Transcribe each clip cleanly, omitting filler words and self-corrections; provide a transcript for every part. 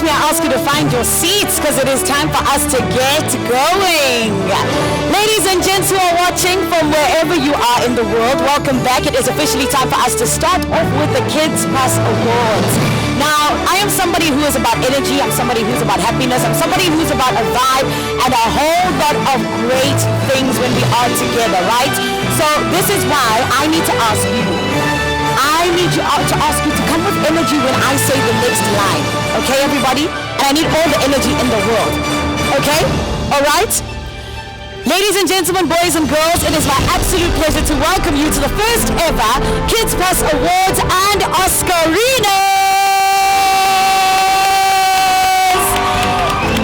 May I ask you to find your seats because it is time for us to get going. Ladies and gents who are watching from wherever you are in the world, welcome back. It is officially time for us to start off with the Kiddzpas Awards. Now, I am somebody who is about energy, I'm somebody who's about happiness, I'm somebody who's about a vibe and a whole lot of great things when we are together, right? So this is why I need to ask you. I need you to ask you to come with energy when I say the next line. Okay, everybody? And I need all the energy in the world. Okay? All right? Ladies and gentlemen, boys and girls, it is my absolute pleasure to welcome you to the first ever Kiddzpas Awards and Oscarina.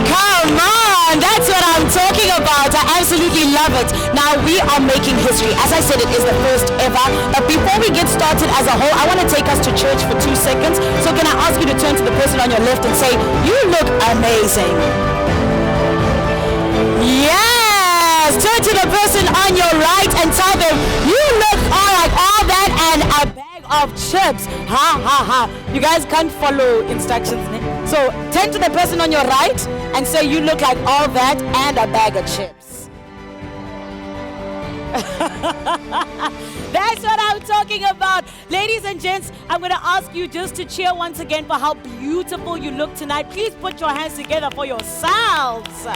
Come on, that's what I'm talking about. I absolutely love it. Now, we are making history. As I said, it is the first ever. But before we get started as a whole, I want to take us to church for 2 seconds. So can I ask you to turn to the person on your left and say, you look amazing. Yes! Turn to the person on your right and tell them, you look like all that and a bag of chips. Ha, ha, ha. You guys can't follow instructions. So turn to the person on your right and say, you look like all that and a bag of chips. That's what I'm talking about. Ladies and gents, I'm going to ask you just to cheer once again for how beautiful you look tonight. Please put your hands together for yourselves.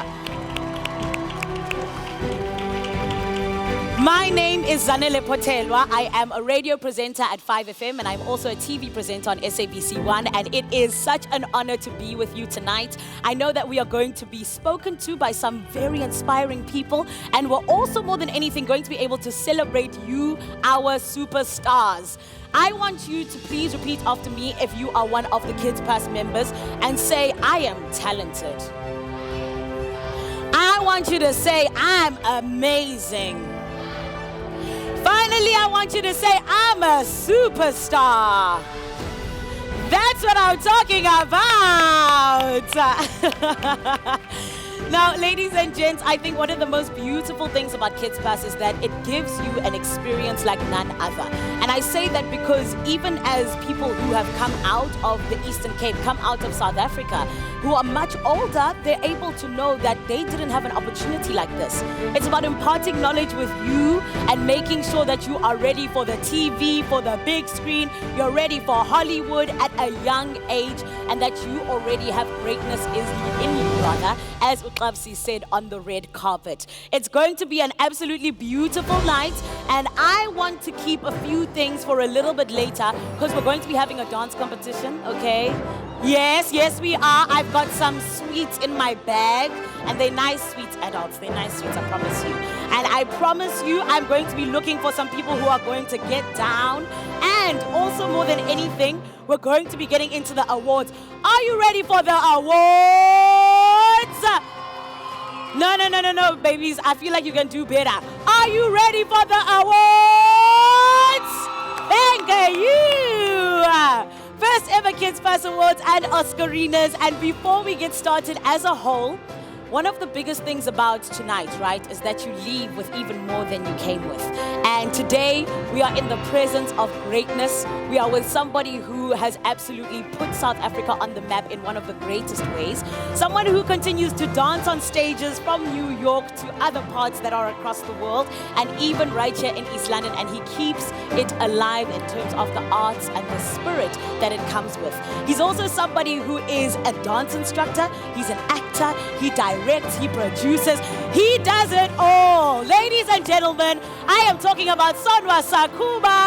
My name is Zanele Potelwa. I am a radio presenter at 5FM and I'm also a TV presenter on SABC1, and it is such an honor to be with you tonight. I know that we are going to be spoken to by some very inspiring people, and we're also more than anything going to be able to celebrate you, our superstars. I want you to please repeat after me if you are one of the Kiddzpas members and say, I am talented. I want you to say, I'm amazing. Finally, I want you to say, I'm a superstar. That's what I'm talking about. Now, ladies and gents, I think one of the most beautiful things about Kiddzpas is that it gives you an experience like none other. And I say that because even as people who have come out of the Eastern Cape, come out of South Africa, who are much older, they're able to know that they didn't have an opportunity like this. It's about imparting knowledge with you and making sure that you are ready for the TV, for the big screen, you're ready for Hollywood at a young age, and that you already have greatness in you, rather, as Uqabsi said on the red carpet. It's going to be an absolutely beautiful night, and I want to keep a few things for a little bit later because we're going to be having a dance competition, okay? Yes, we are. I've got some sweets in my bag, and they're nice sweets, adults. They're nice sweets, I promise you. And I promise you, I'm going to be looking for some people who are going to get down. And also, more than anything, we're going to be getting into the awards. Are you ready for the awards? No, babies. I feel like you can do better. Are you ready for the awards? Thank you. First ever Kiddzpas Awards and Oscarinas. And before we get started as a whole, one of the biggest things about tonight, right, is that you leave with even more than you came with. And today, we are in the presence of greatness. We are with somebody who has absolutely put South Africa on the map in one of the greatest ways. Someone who continues to dance on stages from New York to other parts that are across the world, and even right here in East London. And he keeps it alive in terms of the arts and the spirit that it comes with. He's also somebody who is a dance instructor. He's an actor. He directs, he produces, he does it all. Ladies and gentlemen, I am talking about Sonwa Sakuba.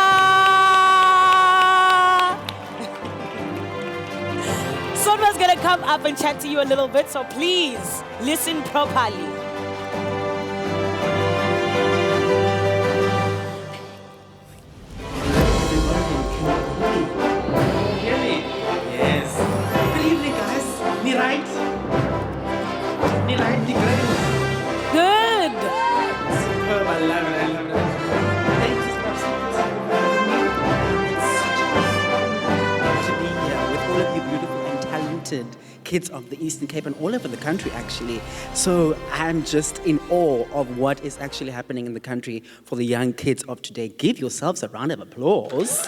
Sonwa's gonna come up and chat to you a little bit, so please listen properly. Hear me? Yes. Good evening, guys. Me right? Good. Superb, I love it. Thank you so much It's such an honor to be here with all of you beautiful and talented kids of the Eastern Cape and all over the country, actually. So I'm just in awe of what is actually happening in the country for the young kids of today. Give yourselves a round of applause.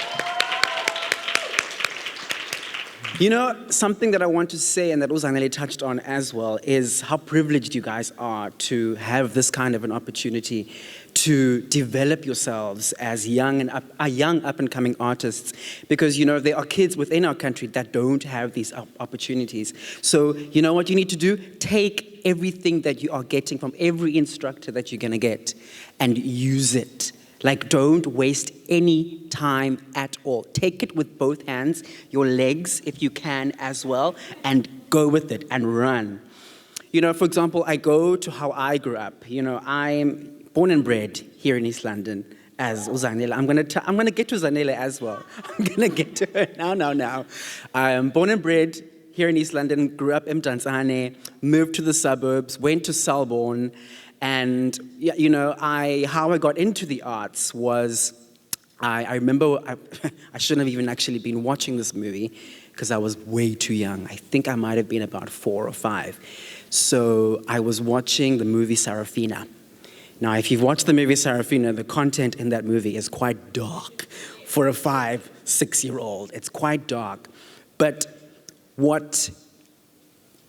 You know, something that I want to say, and that Uzanele touched on as well, is how privileged you guys are to have this kind of an opportunity to develop yourselves as young up-and-coming artists. Because, you know, there are kids within our country that don't have these opportunities. So, you know what you need to do? Take everything that you are getting from every instructor that you're going to get and use it. Like, don't waste any time at all. Take it with both hands, your legs if you can as well, and go with it and run. You know, for example, I go to how I grew up. You know, I'm born and bred here in East London as Uzanele. I'm gonna get to Uzanele as well. I'm gonna get to her now. I am born and bred here in East London, grew up in Mdantsane, moved to the suburbs, went to Selborne. And, you know, how I got into the arts was, I remember, I shouldn't have even actually been watching this movie because I was way too young. I think I might have been about 4 or 5. So I was watching the movie Sarafina. Now, if you've watched the movie Sarafina, the content in that movie is quite dark for a 5, 6-year-old. It's quite dark. But what...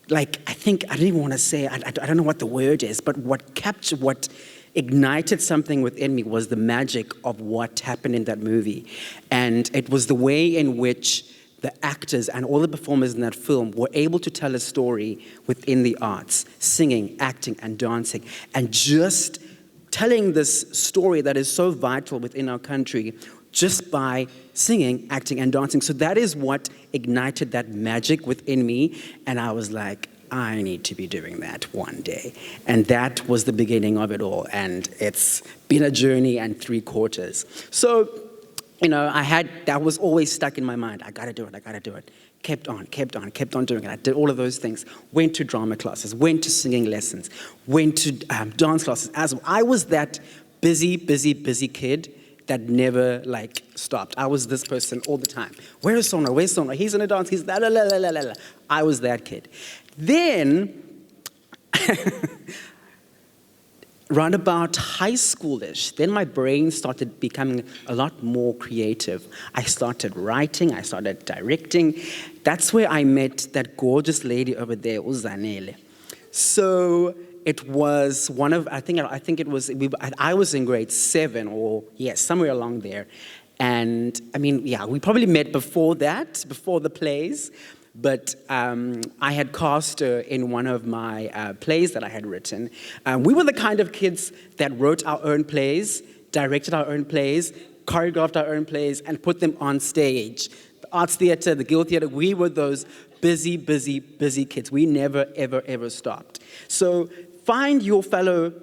Like, I don't even want to say, I don't know what the word is, but what ignited something within me was the magic of what happened in that movie. And it was the way in which the actors and all the performers in that film were able to tell a story within the arts, singing, acting, and dancing, and just telling this story that is so vital within our country just by singing, acting, and dancing. So that is what ignited that magic within me, and I was like, I need to be doing that one day. And that was the beginning of it all, and it's been a journey and 3 quarters. So, you know, that was always stuck in my mind. I gotta do it. Kept on doing it. I did all of those things. Went to drama classes, went to singing lessons, went to dance classes as well. I was that busy kid that never, like, stopped. I was this person all the time. Where's Sona? He's in a dance. He's la la la la la la. I was that kid. Then, round about high schoolish, then my brain started becoming a lot more creative. I started writing. I started directing. That's where I met that gorgeous lady over there, Uzanele. So it was one of, I think it was, I was in grade 7 or, yes, somewhere along there. And, I mean, yeah, we probably met before that, before the plays. But I had cast her in one of my plays that I had written. We were the kind of kids that wrote our own plays, directed our own plays, choreographed our own plays, and put them on stage. The Arts Theatre, the Guild Theatre, we were those busy kids. We never, ever stopped. So find your fellow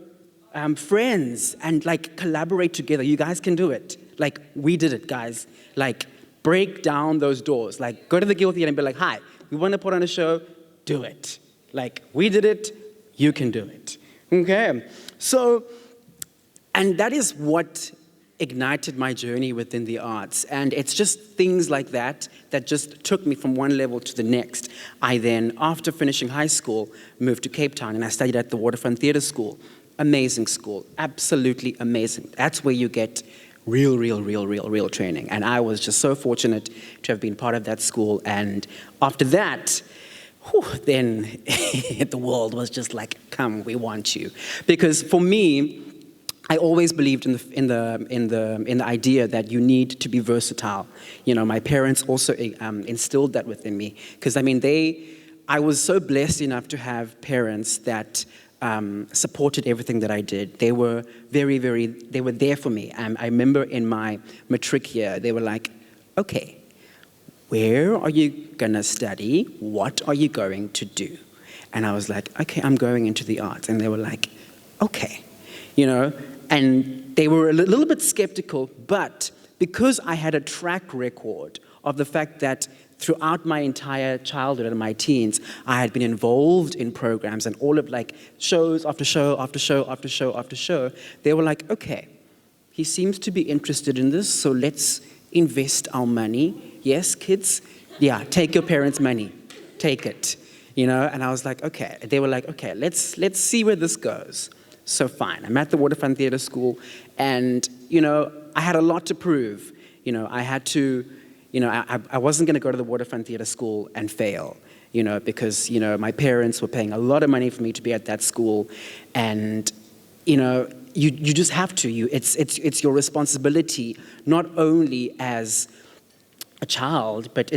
friends and, like, collaborate together. You guys can do it. Like, we did it, guys. Like, break down those doors. Like, go to the Guild Theatre and be like, hi, we want to put on a show, do it. Like, we did it, you can do it. Okay? So, and that is what ignited my journey within the arts. And it's just things like that that just took me from one level to the next. I then, after finishing high school, moved to Cape Town and I studied at the Waterfront Theatre School. Amazing school, absolutely amazing. That's where you get real training. And I was just so fortunate to have been part of that school. And after that, then the world was just like, come, we want you. Because for me, I always believed in the idea that you need to be versatile. You know, my parents also instilled that within me. Because I mean, I was so blessed enough to have parents that supported everything that I did. They were they were there for me. I remember in my matric year, they were like, okay, where are you gonna study? What are you going to do? And I was like, okay, I'm going into the arts. And they were like, okay, you know, and they were a little bit skeptical, but because I had a track record of the fact that throughout my entire childhood and my teens, I had been involved in programs and all of, like, shows after show after show after show after show. They were like, okay, he seems to be interested in this, so let's invest our money. Yes, kids? Yeah, take your parents' money. Take it. You know, and I was like, okay. They were like, okay, let's see where this goes. So fine, I'm at the Waterfront Theatre School, and, you know, I had a lot to prove. You know, I had to, I wasn't going to go to the Waterfront Theatre School and fail, because, my parents were paying a lot of money for me to be at that school. And, you just have to. It's your responsibility, not only as a child, but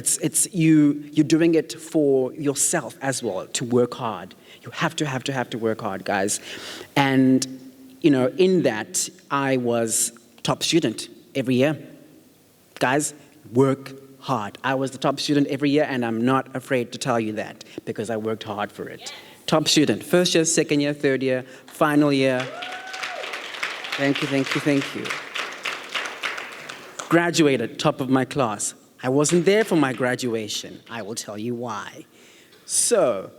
you're doing it for yourself as well, to work hard. You have to work hard, guys. And, in that, I was top student every year. Guys, work hard. I was the top student every year, and I'm not afraid to tell you that, because I worked hard for it. Yes. Top student, first year, second year, third year, final year. Thank you. Graduated, top of my class. I wasn't there for my graduation. I will tell you why. So,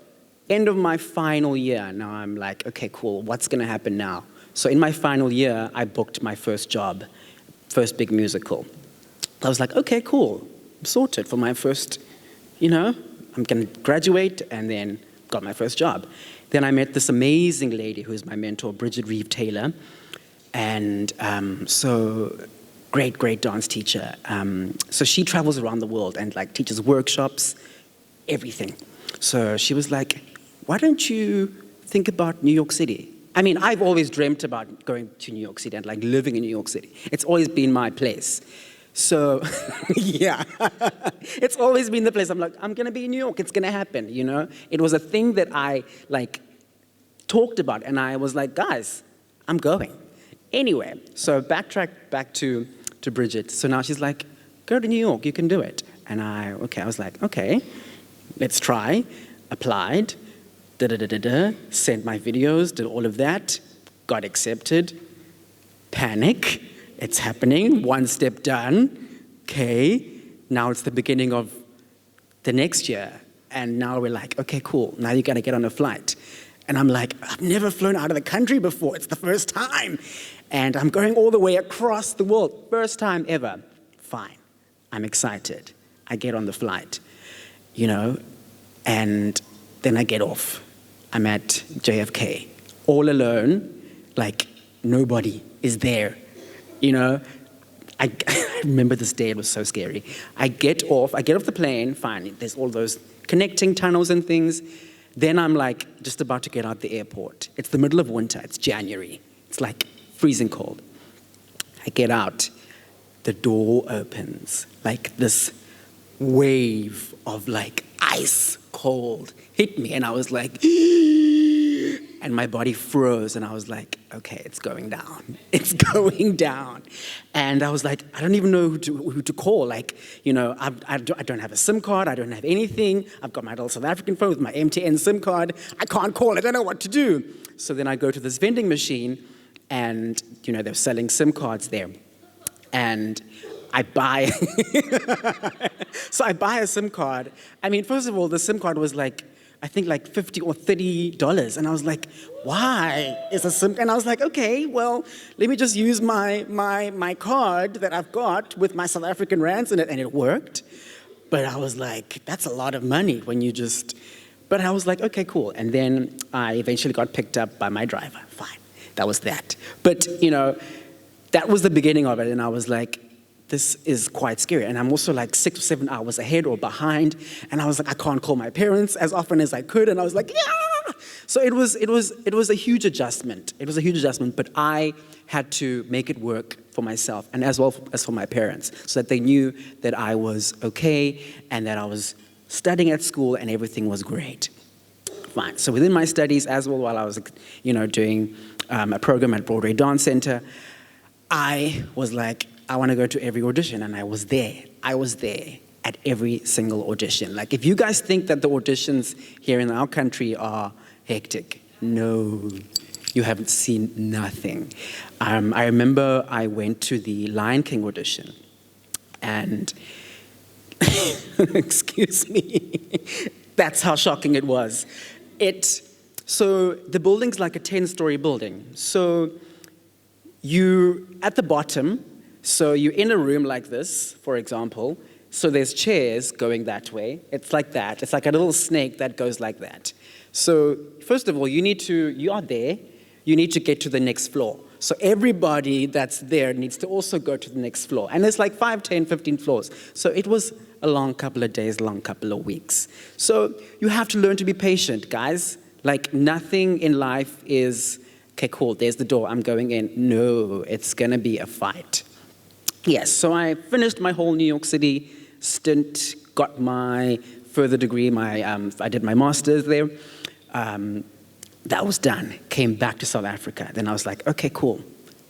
end of my final year, now I'm like, okay, cool, what's gonna happen now? So in my final year, I booked my first job, first big musical. I was like, okay, cool, I'm sorted for my first, I'm gonna graduate, and then got my first job. Then I met this amazing lady who is my mentor, Bridget Reeve Taylor, and so great dance teacher. So she travels around the world and teaches workshops, everything. So she was like, why don't you think about New York City? I mean, I've always dreamt about going to New York City and living in New York City. It's always been my place. So, yeah, it's always been the place. I'm like, I'm gonna be in New York, it's gonna happen, It was a thing that I talked about, and I was like, guys, I'm going. Anyway, so backtrack back to Bridget. So now she's like, go to New York, you can do it. And I was like, okay, let's try. Applied, sent my videos, did all of that, got accepted. Panic, it's happening, one step done. Okay, now it's the beginning of the next year. And now we're like, okay, cool, now you gotta get on a flight. And I'm like, I've never flown out of the country before, it's the first time. And I'm going all the way across the world, first time ever. Fine, I'm excited. I get on the flight, and then I get off. I'm at JFK, all alone, nobody is there, I remember this day, it was so scary. I get off the plane, fine, there's all those connecting tunnels and things. Then I'm just about to get out the airport. It's the middle of winter, it's January. It's freezing cold. I get out, the door opens, this wave of ice cold hit me, and I was like, and my body froze, and I was like, okay, it's going down. It's going down. And I was like, I don't even know who to call. I don't have a SIM card. I don't have anything. I've got my little South African phone with my MTN SIM card. I can't call. I don't know what to do. So then I go to this vending machine, and, they're selling SIM cards there. And I buy, so I buy a SIM card. I mean, first of all, the SIM card was I think $50 or $30. And I was like, why is a SIM? And I was like, okay, well, let me just use my card that I've got with my South African rands in it, and it worked. But I was like, that's a lot of money when you just, but I was like, okay, cool. And then I eventually got picked up by my driver, fine, that was that. But, that was the beginning of it, and I was like, this is quite scary. And I'm also 6 or 7 hours ahead or behind. And I was like, I can't call my parents as often as I could. And I was like, yeah. So it was a huge adjustment. It was a huge adjustment, but I had to make it work for myself and as well as for my parents, so that they knew that I was okay and that I was studying at school and everything was great. Fine. So within my studies as well, while I was, doing a program at Broadway Dance Center, I was like, I want to go to every audition, and I was there. I was there at every single audition. If you guys think that the auditions here in our country are hectic, no, you haven't seen nothing. I remember I went to the Lion King audition, and excuse me, that's how shocking it was. So the building's like a 10-story building. So you, at the bottom, so you're in a room like this, for example, so there's chairs going that way. It's like that. It's like a little snake that goes like that. So first of all, you are there, you need to get to the next floor. So everybody that's there needs to also go to the next floor. And it's like 5, 10, 15 floors. So it was a long couple of days, long couple of weeks. So you have to learn to be patient, guys. Like nothing in life is, okay, cool, there's the door, I'm going in. No, it's gonna be a fight. Yes, so I finished my whole New York City stint, got my further degree, I did my master's there. That was done, came back to South Africa. Then I was like, okay, cool.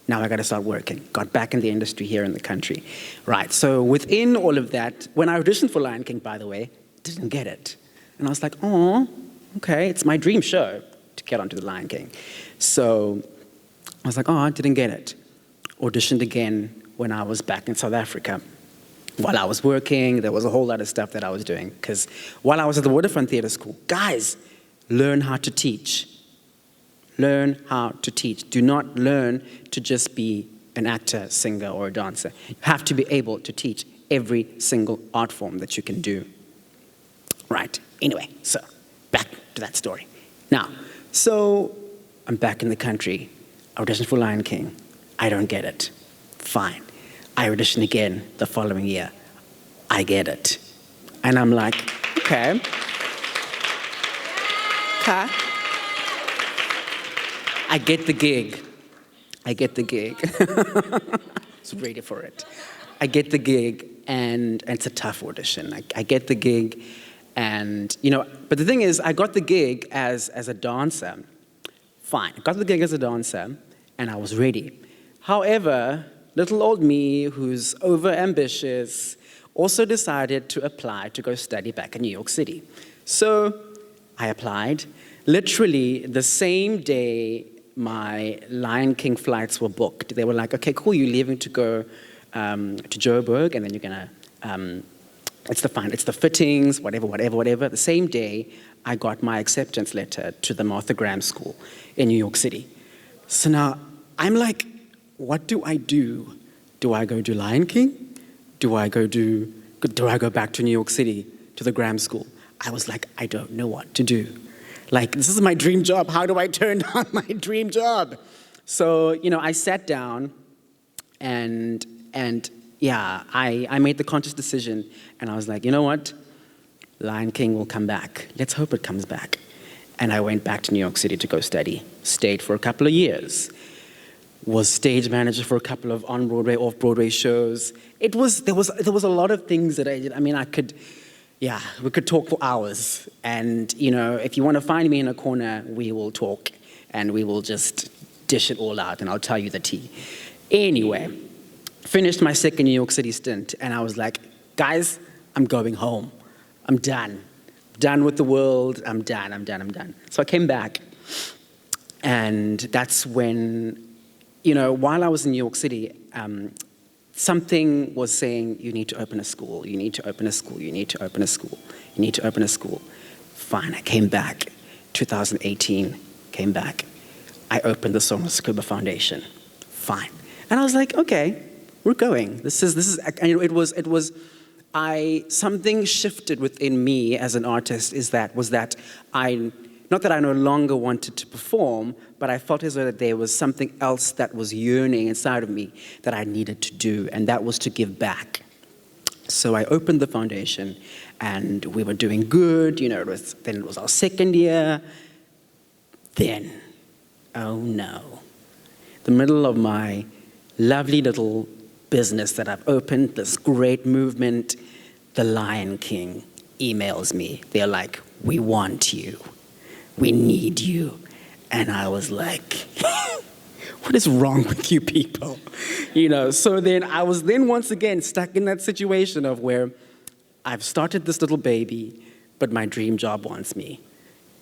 Now I gotta start working. Got back in the industry here in the country. Right, so within all of that, when I auditioned for Lion King, by the way, didn't get it. And I was like, oh, okay, it's my dream show to get onto the Lion King. So I was like, oh, I didn't get it. Auditioned again when I was back in South Africa. While I was working, there was a whole lot of stuff that I was doing. Because while I was at the Waterfront Theatre School, guys, learn how to teach. Learn how to teach. Do not learn to just be an actor, singer, or a dancer. You have to be able to teach every single art form that you can do. Right, anyway, so back to that story. Now, so I'm back in the country. I auditioned for Lion King. I don't get it. Fine. I audition again the following year. I get it. And I'm like, okay. Okay. I get the gig. I get the gig. I was ready for it. I get the gig, and it's a tough audition. I get the gig, and, you know, but the thing is, I got the gig as a dancer. Fine, I got the gig as a dancer, and I was ready. However, little old me, who's over-ambitious, also decided to apply to go study back in New York City. So I applied. Literally, the same day my Lion King flights were booked, they were like, okay, cool, you're leaving to go to Joburg, and then you're gonna, it's the fittings, whatever. The same day, I got my acceptance letter to the Martha Graham School in New York City. So now, I'm like, what do I do? Do I go do Lion King? Do I go back to New York City, to the Graham School? I was like, I don't know what to do. Like, this is my dream job. How do I turn down my dream job? So, you know, I sat down and yeah, I made the conscious decision, and I was like, you know what? Lion King will come back. Let's hope it comes back. And I went back to New York City to go study. Stayed for a couple of years. Was stage manager for a couple of on-Broadway, off-Broadway shows. There was a lot of things that I did. I mean, we could talk for hours. And, you know, if you want to find me in a corner, we will talk, and we will just dish it all out, and I'll tell you the tea. Anyway, finished my second New York City stint, and I was like, guys, I'm going home. I'm done. Done with the world. I'm done. So I came back, and that's when, you know, while I was in New York City, something was saying, you need to open a school, you need to open a school, you need to open a school, you need to open a school. Fine, I came back, 2018, came back. I opened the Soma Scuba Foundation. Fine. And I was like, okay, we're going. Something shifted within me as an artist not that I no longer wanted to perform, but I felt as though that there was something else that was yearning inside of me that I needed to do, and that was to give back. So I opened the foundation, and we were doing good. You know, then it was our second year. Then, oh no. The middle of my lovely little business that I've opened, this great movement, the Lion King emails me. They're like, we want you. We need you. And I was like, what is wrong with you people? You know, so then I was once again stuck in that situation of where I've started this little baby, but my dream job wants me.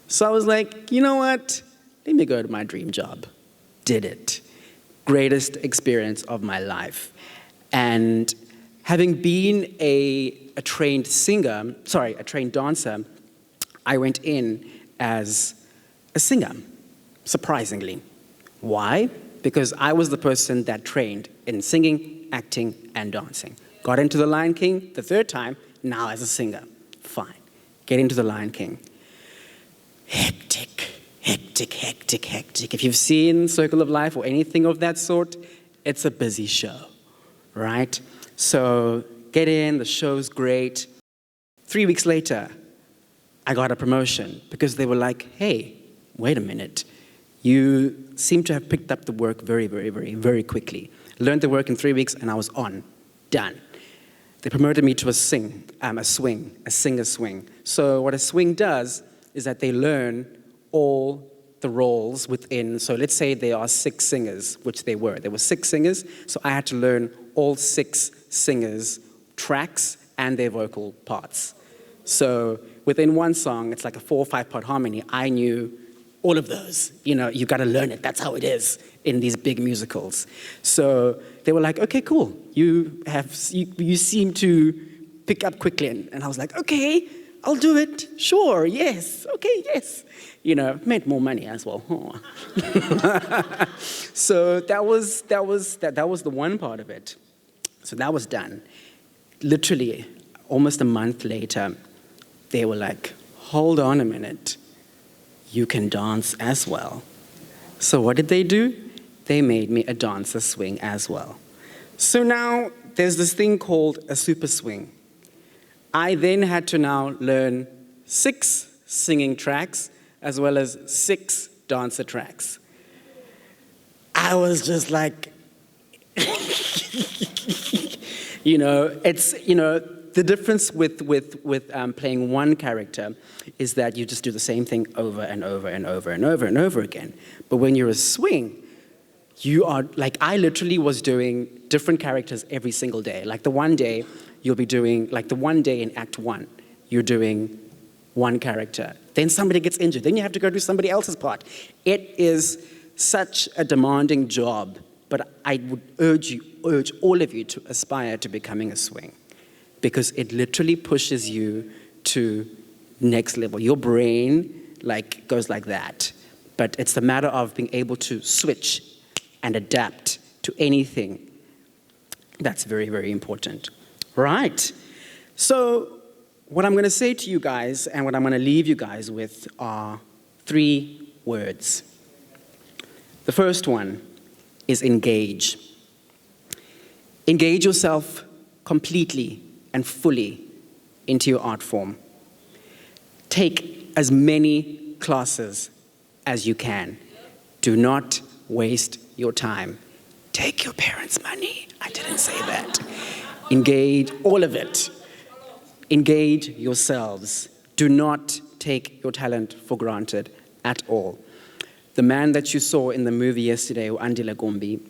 So I was like, you know what? Let me go to my dream job. Did it. Greatest experience of my life. And having been a trained dancer, I went in as a singer, surprisingly. Why? Because I was the person that trained in singing, acting, and dancing. Got into the Lion King the third time, now as a singer. Fine. Get into the Lion King. Hectic. hectic, hectic, hectic. If you've seen Circle of Life or anything of that sort, it's a busy show, right? So get in, the show's great. 3 weeks later, I got a promotion because they were like, hey, wait a minute. You seem to have picked up the work very, very, very, very quickly. Learned the work in 3 weeks and I was on, done. They promoted me to a singer swing. So what a swing does is that they learn all the roles within, so let's say there are 6 singers, which they were. There were 6 singers, so I had to learn all 6 singers' tracks and their vocal parts. So within one song, it's like a 4 or 5 part harmony. I knew all of those. You know, you got to learn it. That's how it is in these big musicals. So they were like, okay, cool. You seem to pick up quickly. And I was like, okay, I'll do it. Sure, yes. Okay, yes. You know, made more money as well. So that was the one part of it. So that was done. Literally, almost a month later, they were like, hold on a minute. You can dance as well. So what did they do? They made me a dancer swing as well. So now there's this thing called a super swing. I then had to now learn 6 singing tracks as well as 6 dancer tracks. I was just like, the difference with playing one character is that you just do the same thing over and over and over and over and over again. But when you're a swing, you are, like, I literally was doing different characters every single day. Like the one day, you'll be doing, like the one day in Act 1, you're doing one character. Then somebody gets injured. Then you have to go do somebody else's part. It is such a demanding job, but I would urge all of you to aspire to becoming a swing, because it literally pushes you to next level. Your brain goes like that. But it's the matter of being able to switch and adapt to anything. That's very, very important. Right. So what I'm going to say to you guys and what I'm going to leave you guys with are 3 words. The first one is engage. Engage yourself completely and fully into your art form. Take as many classes as you can. Do not waste your time. Take your parents' money. I didn't say that. Engage all of it. Engage yourselves. Do not take your talent for granted at all. The man that you saw in the movie yesterday, Andile Gombi,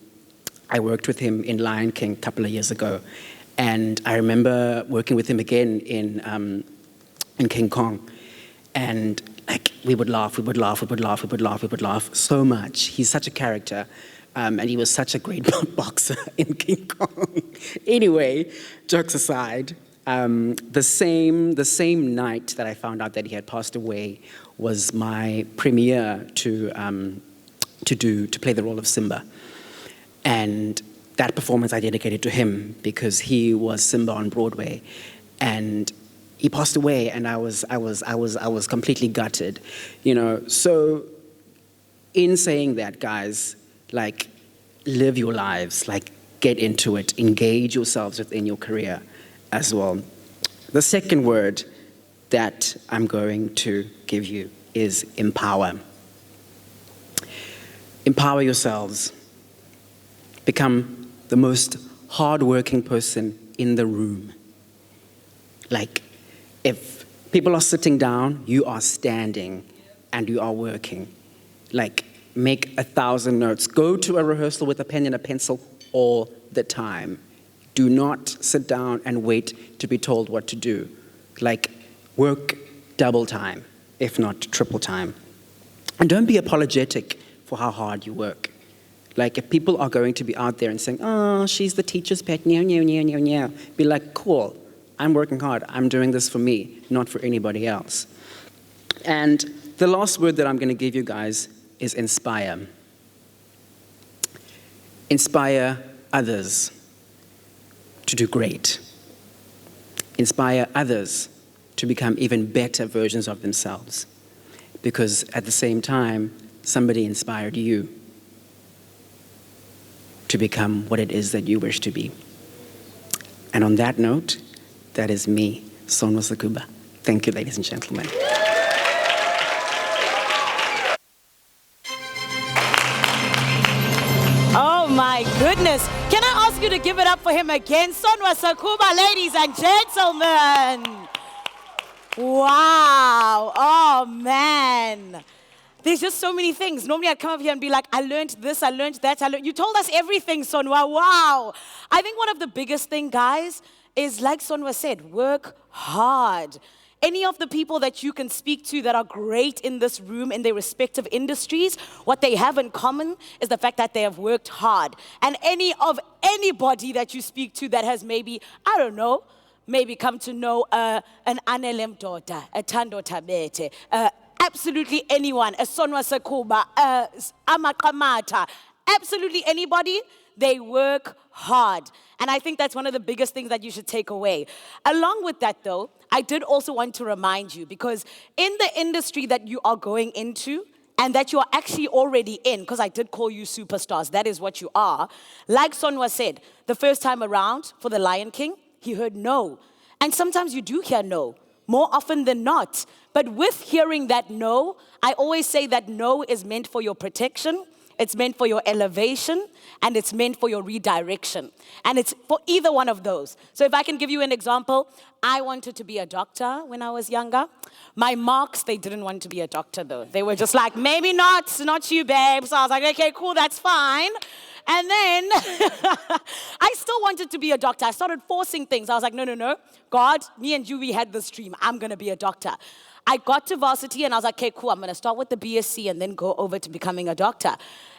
I worked with him in Lion King a couple of years ago. And I remember working with him again in King Kong. And we would laugh so much. He's such a character. And he was such a great boxer in King Kong. Anyway, jokes aside, the same night that I found out that he had passed away was my premiere to play the role of Simba. And that performance I dedicated to him because he was Simba on Broadway. And he passed away, and I was completely gutted, So in saying that, guys, live your lives, get into it, engage yourselves within your career as well. The second word that I'm going to give you is empower. Empower yourselves. Become the most hardworking person in the room. If people are sitting down, you are standing and you are working. Make 1,000 notes. Go to a rehearsal with a pen and a pencil all the time. Do not sit down and wait to be told what to do. Work double time, if not triple time. And don't be apologetic for how hard you work. If people are going to be out there and saying, oh, she's the teacher's pet, be like, cool, I'm working hard. I'm doing this for me, not for anybody else. And the last word that I'm going to give you guys is inspire. Inspire others to do great. Inspire others to become even better versions of themselves. Because at the same time, somebody inspired you to become what it is that you wish to be. And on that note, that is me, Sonwa Sakuba. Thank you, ladies and gentlemen. Oh my goodness. Can I ask you to give it up for him again? Sonwa Sakuba, ladies and gentlemen. Wow. Oh man. There's just so many things. Normally I'd come up here and be like, I learned this, I learned that, You told us everything, Sonwa. Wow. I think one of the biggest thing, guys, is like Sonwa said, work hard. Any of the people that you can speak to that are great in this room in their respective industries, what they have in common is the fact that they have worked hard. And anybody that you speak to that has maybe, I don't know, maybe come to know an Anelem daughter, a Tando Tabete, absolutely anyone, a Sonwa Sakuba, Amakamata, absolutely anybody, they work hard. And I think that's one of the biggest things that you should take away. Along with that, though, I did also want to remind you, because in the industry that you are going into, and that you are actually already in, because I did call you superstars, that is what you are. Like Sonwa said, the first time around for The Lion King, he heard no. And sometimes you do hear no, more often than not. But with hearing that no, I always say that no is meant for your protection, it's meant for your elevation, and it's meant for your redirection. And it's for either one of those. So if I can give you an example, I wanted to be a doctor when I was younger. My marks, they didn't want to be a doctor though. They were just like, maybe not you, babe. So I was like, okay, cool, that's fine. And then I still wanted to be a doctor. I started forcing things. I was like, no. God, me and you, we had this dream. I'm going to be a doctor. I got to varsity and I was like, okay, cool, I'm going to start with the BSc and then go over to becoming a doctor.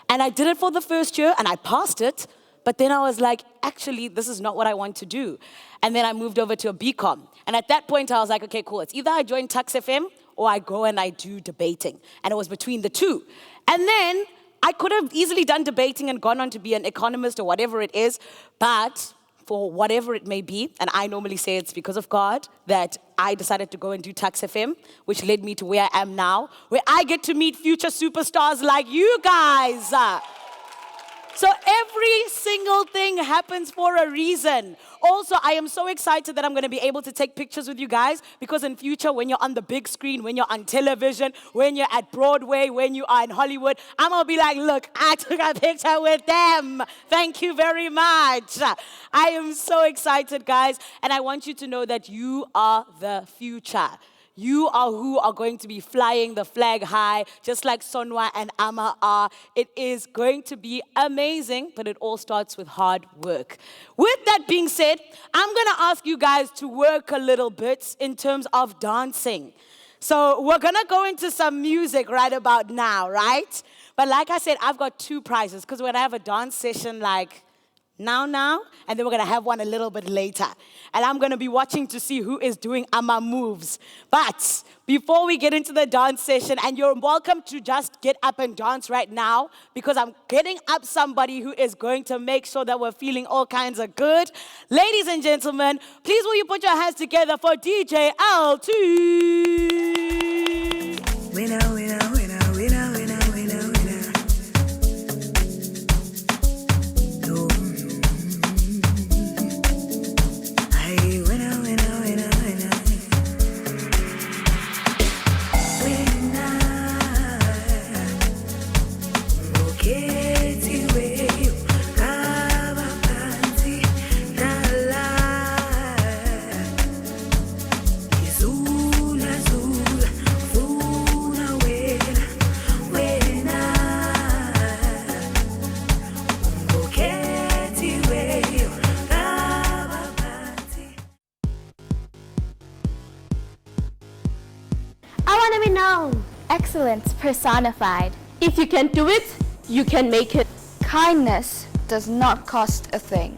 And I did it for the first year and I passed it. But then I was like, actually, this is not what I want to do. And then I moved over to a BCom. And at that point, I was like, okay, cool. It's either I join Tux FM or I go and I do debating. And it was between the two. And then I could have easily done debating and gone on to be an economist or whatever it is. But for whatever it may be, and I normally say it's because of God, that I decided to go and do Tux FM, which led me to where I am now, where I get to meet future superstars like you guys. So every single thing happens for a reason. Also, I am so excited that I'm going to be able to take pictures with you guys, because in future, when you're on the big screen, when you're on television, when you're at Broadway, when you are in Hollywood, I'm going to be like, look, I took a picture with them. Thank you very much. I am so excited, guys. And I want you to know that you are the future. You are who are going to be flying the flag high, just like Sonwa and Ama are. It is going to be amazing, but it all starts with hard work. With that being said, I'm going to ask you guys to work a little bit in terms of dancing. So we're going to go into some music right about now, right? But like I said, I've got 2 prizes, because we're going to have a dance session like now, and then we're going to have one a little bit later. And I'm going to be watching to see who is doing Ama moves. But before we get into the dance session, and you're welcome to just get up and dance right now, because I'm getting up somebody who is going to make sure that we're feeling all kinds of good. Ladies and gentlemen, please will you put your hands together for DJ L2. Winner, winner, winner, winner, winner, winner, winner. No. Hey, winner, winner, winner, winner. Winner. Uketi weyo, kaba panzi, nala. Izula, zula, funa wena, wena. Uketi weyo, kaba panzi. I want to be known. Excellence personified. If you can do it, you can make it. Kindness does not cost a thing.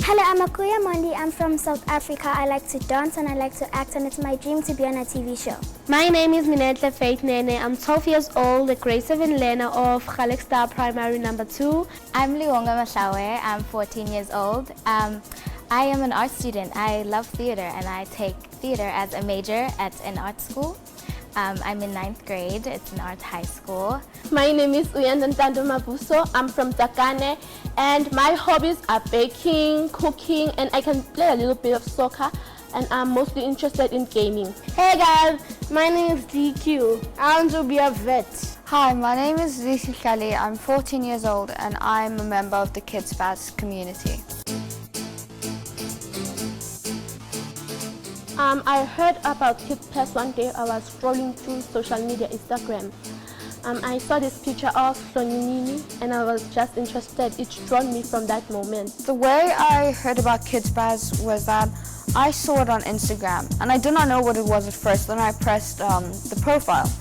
Hello, I'm Akuya Mondi. I'm from South Africa. I like to dance and I like to act, and it's my dream to be on a TV show. My name is Minetle Faith Nene. I'm 12 years old, the grade 7 learner of Galek Star Primary number 2. I'm Liwonga Mashawe. I'm 14 years old. I am an art student. I love theater and I take theater as a major at an art school. I'm in 9th grade. It's an art high school. My name is Uyandantando Mabuso. I'm from Takane, and my hobbies are baking, cooking, and I can play a little bit of soccer, and I'm mostly interested in gaming. Hey guys, my name is DQ. I want to be a vet. Hi, my name is Lucy Kelly. I'm 14 years old and I'm a member of the Kiddzpas community. I heard about Kiddzpas one day. I was scrolling through social media, Instagram. I saw this picture of Sonini and I was just interested. It drawn me from that moment. The way I heard about Kiddzpas was that I saw it on Instagram and I did not know what it was at first. Then I pressed the profile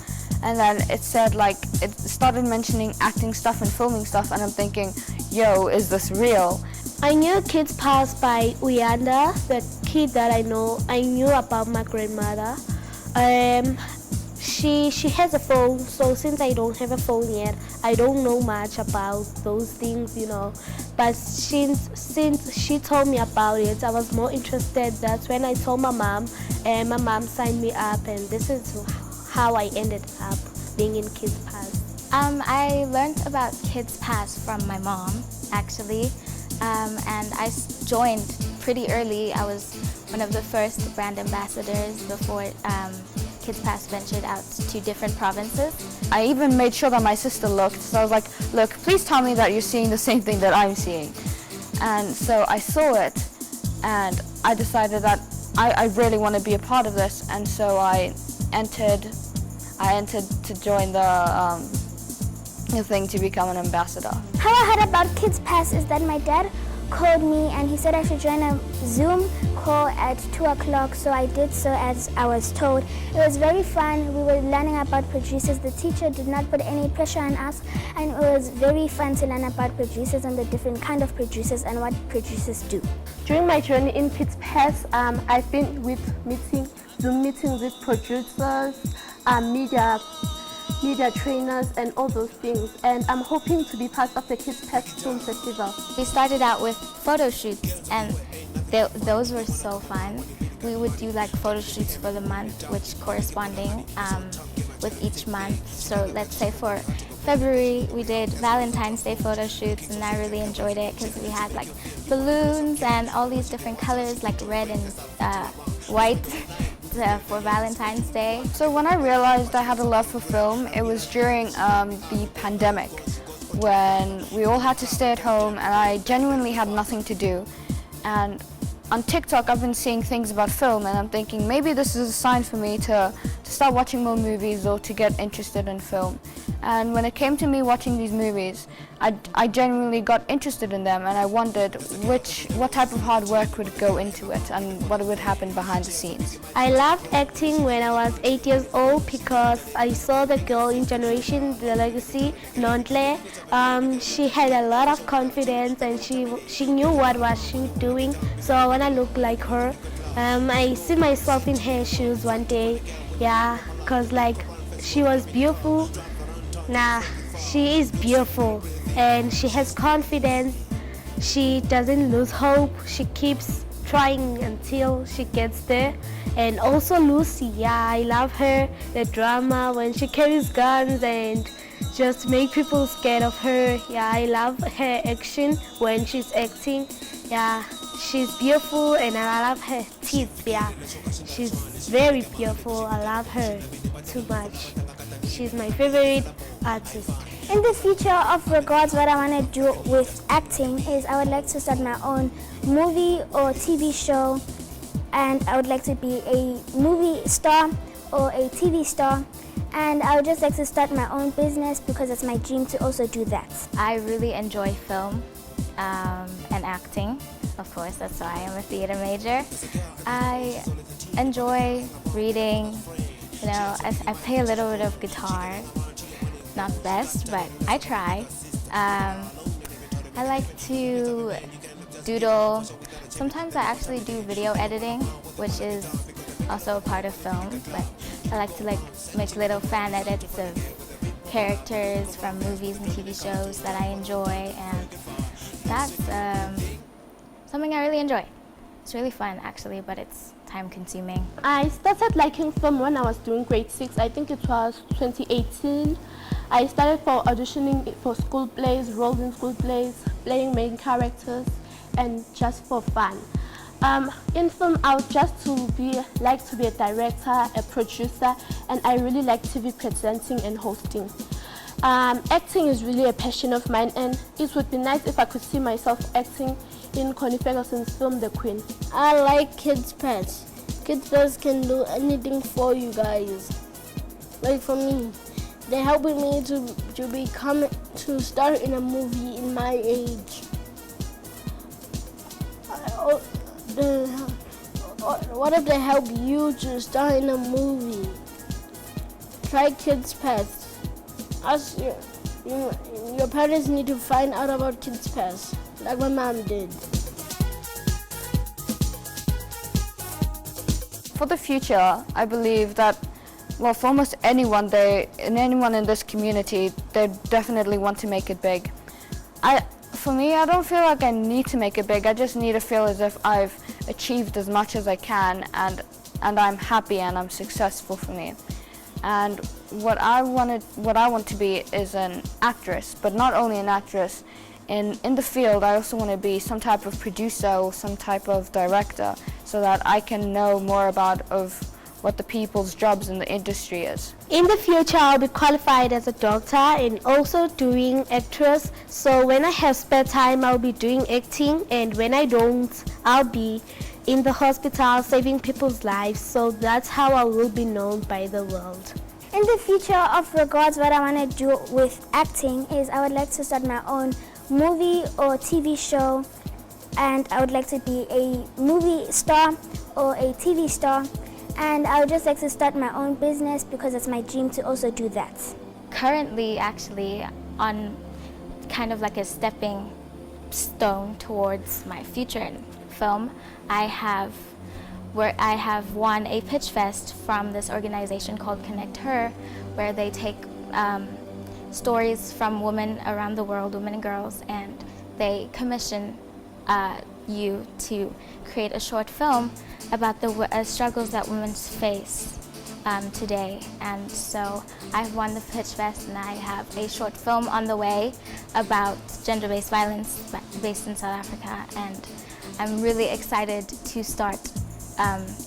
and then it said, like, it started mentioning acting stuff and filming stuff, and I'm thinking, yo, is this real? I knew Kiddzpas by Uyanda, the kid that I know. I knew about my grandmother. She has a phone, so since I don't have a phone yet, I don't know much about those things, you know. But since she told me about it, I was more interested. That's when I told my mom, and my mom signed me up, and this is how I ended up being in Kiddzpas. I learned about Kiddzpas from my mom, actually, and I joined pretty early. I was one of the first brand ambassadors before Kiddzpas ventured out to different provinces. I even made sure that my sister looked, so I was like, look, please tell me that you're seeing the same thing that I'm seeing. And so I saw it, and I decided that I really want to be a part of this, and so I entered to join the thing to become an ambassador. How I heard about Kiddzpas is that my dad called me and he said I should join a Zoom call at 2 o'clock, so I did so as I was told. It was very fun. We were learning about producers. The teacher did not put any pressure on us, and it was very fun to learn about producers and the different kind of producers and what producers do. During my journey in Kiddzpas, I've been with Zoom meetings with producers, media trainers, and all those things. And I'm hoping to be part of the Kiddzpas Film Festival. We started out with photo shoots, and those were so fun. We would do like photo shoots for the month, which corresponding with each month. So let's say for February, we did Valentine's Day photo shoots, and I really enjoyed it because we had like balloons and all these different colors, like red and white. For Valentine's Day. So when I realized I had a love for film, it was during the pandemic when we all had to stay at home and I genuinely had nothing to do. And on TikTok I've been seeing things about film and I'm thinking maybe this is a sign for me to start watching more movies or to get interested in film. And when it came to me watching these movies, I genuinely got interested in them and I wondered what type of hard work would go into it and what would happen behind the scenes. I loved acting when I was 8 years old because I saw the girl in Generation The Legacy, Nontle. She had a lot of confidence and she knew what was she doing. So when I look like her, I see myself in her shoes one day. Yeah, because like she was beautiful. Nah, she is beautiful and she has confidence. She doesn't lose hope. She keeps trying until she gets there. And also Lucy, yeah, I love her. The drama when she carries guns and just make people scared of her. Yeah, I love her action when she's acting. Yeah, she's beautiful and I love her teeth. Yeah, she's very beautiful. I love her too much. She's my favorite artist. In the future of regards, what I want to do with acting is I would like to start my own movie or TV show, and I would like to be a movie star or a TV star, and I would just like to start my own business because it's my dream to also do that. I really enjoy film and acting. Of course, that's why I'm a theater major. I enjoy reading. You know, I play a little bit of guitar. Not the best, but I try. I like to doodle. Sometimes I actually do video editing, which is also a part of film, but I like to make little fan edits of characters from movies and TV shows that I enjoy, and that's something I really enjoy. It's really fun actually, but it's time consuming. I started liking film when I was doing grade 6. I think it was 2018. I started for auditioning for school plays, roles in school plays, playing main characters, and just for fun. In film, I would just like to be a director, a producer, and I really like TV presenting and hosting. Acting is really a passion of mine, and it would be nice if I could see myself acting in Connie Ferguson's film The Queen. I like Kiddzpas. Kiddzpas can do anything for you guys. Like for me, they're helping me to start in a movie in my age. What if they help you to start in a movie? Try Kiddzpas. Your parents need to find out about Kiddzpas, like my mom did. For the future, I believe that, well, for almost anyone in this community, they definitely want to make it big. For me, I don't feel like I need to make it big. I just need to feel as if I've achieved as much as I can, and I'm happy and I'm successful for me. And what I want to be is an actress, but not only an actress. In the field, I also want to be some type of producer or some type of director, so that I can know more about what the people's jobs in the industry is. In the future, I'll be qualified as a doctor and also doing actress. So when I have spare time, I'll be doing acting, and when I don't, I'll be in the hospital saving people's lives. So that's how I will be known by the world. In the future of regards, what I want to do with acting is I would like to start my own movie or TV show, and I would like to be a movie star or a TV star, and I would just like to start my own business because it's my dream to also do that. Currently, actually, on kind of like a stepping stone towards my future in film, I have won a pitch fest from this organization called Connect Her, where they take stories from women around the world, women and girls, and they commission you to create a short film about the struggles that women face today. And so I've won the pitch fest, and I have a short film on the way about gender-based violence based in South Africa, and I'm really excited to start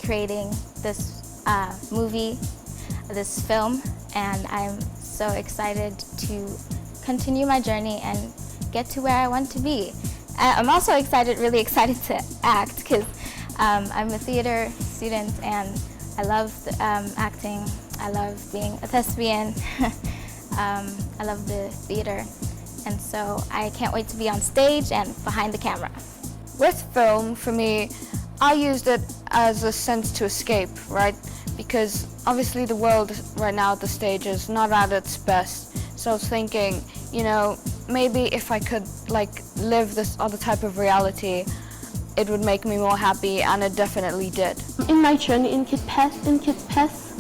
creating this movie, this film, and I'm so excited to continue my journey and get to where I want to be. I'm also really excited to act, because I'm a theater student and I love acting. I love being a thespian. I love the theater, and so I can't wait to be on stage and behind the camera. With film, for me, I used it as a sense to escape, right? Because obviously the world right now at the stage is not at its best. So I was thinking, maybe if I could live this other type of reality, it would make me more happy, and it definitely did. In my journey in Kiddzpas,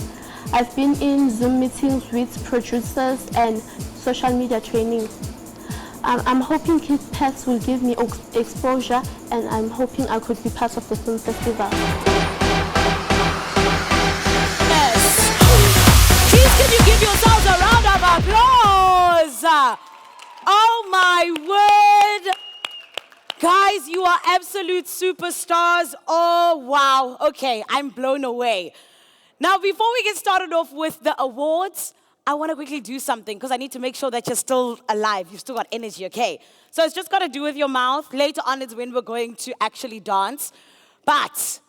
I've been in Zoom meetings with producers and social media training. I'm hoping Kiddzpas will give me exposure, and I'm hoping I could be part of the film festival. Yes. Please, can you give yourselves a round of applause? Oh my word. Guys, you are absolute superstars. Oh wow. Okay, I'm blown away. Now, before we get started off with the awards, I want to quickly do something because I need to make sure that you're still alive. You've still got energy, okay? So it's just got to do with your mouth. Later on is when we're going to actually dance. But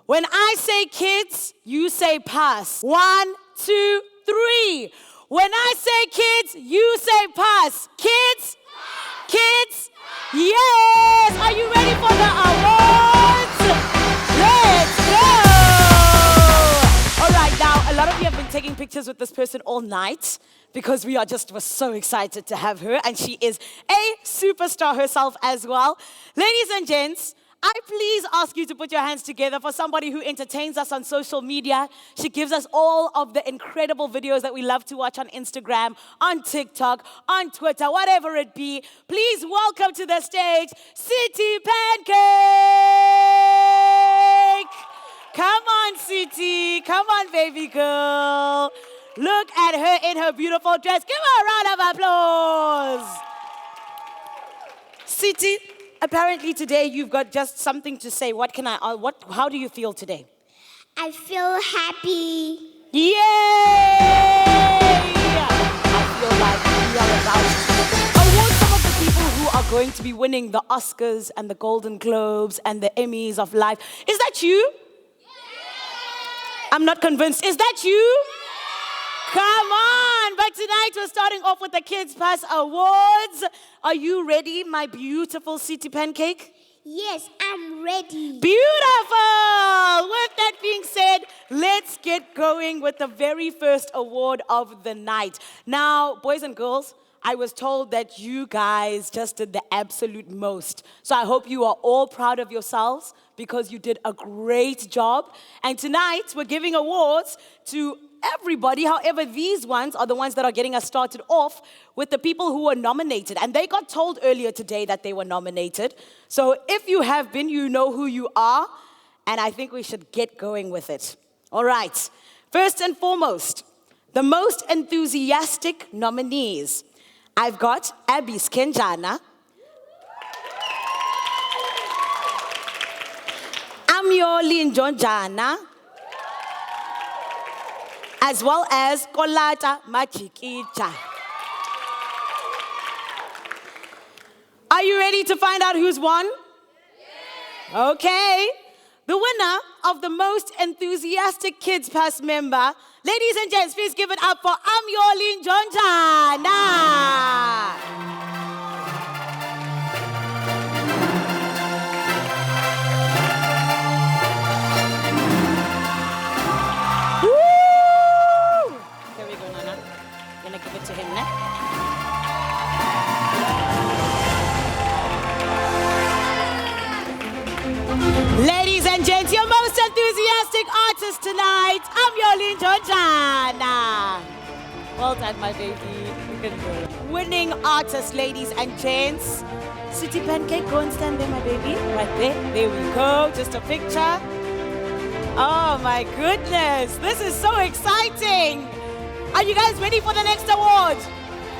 when I say kids, you say pass. 1, 2, 3. When I say kids, you say pass. Kids? Kids? Yes! Are you ready for the awards? Let's go! All right, now, a lot of you have been taking pictures with this person all night because we're so excited to have her, and she is a superstar herself as well. Ladies and gents, I please ask you to put your hands together for somebody who entertains us on social media. She gives us all of the incredible videos that we love to watch on Instagram, on TikTok, on Twitter, whatever it be. Please welcome to the stage, City Pancake! Come on, City. Come on, baby girl. Look at her in her beautiful dress. Give her a round of applause. City, apparently today you've got just something to say. How do you feel today? I feel happy. Yay! I feel like we are about to award some of the people who are going to be winning the Oscars and the Golden Globes and the Emmys of life. Is that you? I'm not convinced. Is that you? Come on! But tonight we're starting off with the Kiddzpas Awards. Are you ready, my beautiful City Pancake? Yes, I'm ready. Beautiful! With that being said, let's get going with the very first award of the night. Now, boys and girls, I was told that you guys just did the absolute most. So I hope you are all proud of yourselves because you did a great job. And tonight, we're giving awards to everybody. However, these ones are the ones that are getting us started off with the people who were nominated. And they got told earlier today that they were nominated. So if you have been, you know who you are. And I think we should get going with it. All right. First and foremost, the most enthusiastic nominees. I've got Abby Skenjana, Amyoli Njonjana, as well as Kolata Machikicha. Are you ready to find out who's won? Okay. The winner of the most enthusiastic Kiddzpas member, ladies and gents, please give it up for Amyoli Njonjana. Woo! Here we go, Nana. Gonna give it to him now. Ladies and gents, your most enthusiastic artist tonight, Amyoli Njonjana. Well done, my baby. You can go. Winning artist, ladies and gents. City Pancake, go and stand there, my baby. Right there. There we go. Just a picture. Oh, my goodness. This is so exciting. Are you guys ready for the next award?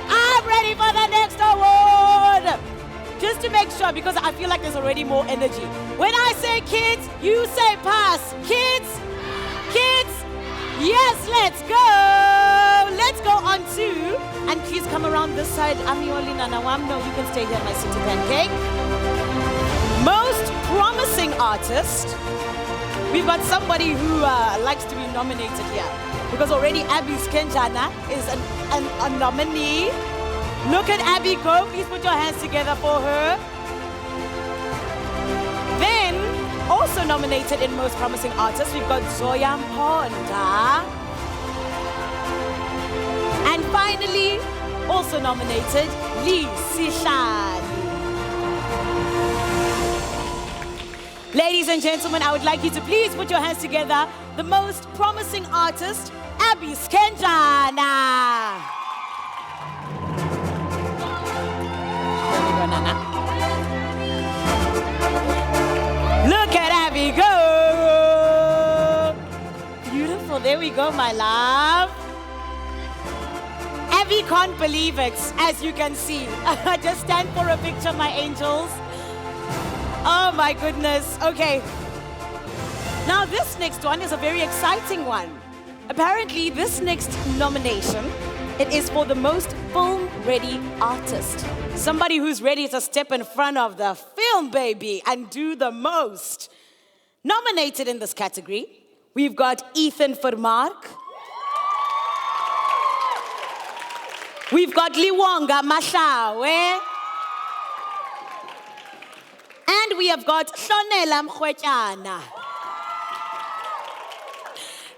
I'm ready for the next award. Just to make sure, because I feel like there's already more energy. When I say kids, you say pass. Kids, kids, yes, let's go. Let's go on to, and please come around this side. Amyoli Nanawam, no, you can stay here, my City Pancake. Most promising artist. We've got somebody who likes to be nominated here. Because already Abby Skenjana is a nominee. Look at Abby go. Please put your hands together for her. Then, also nominated in Most Promising Artist, we've got Zoya Mponda. And finally, also nominated, Lee Sihlali. Ladies and gentlemen, I would like you to please put your hands together. The Most Promising Artist, Abby Skenjana. Look at Abby go. Beautiful. There we go, my love. Abby can't believe it, as you can see. Just stand for a picture, my angels. Oh, my goodness. Okay. Now, this next one is a very exciting one. Apparently, this next nomination, it is for the most film-ready artist. Somebody who's ready to step in front of the film, baby, and do the most. Nominated in this category, we've got Ethan Vermaak. We've got Liwonga Mashawe. And we have got Shonela Mkhwetyana.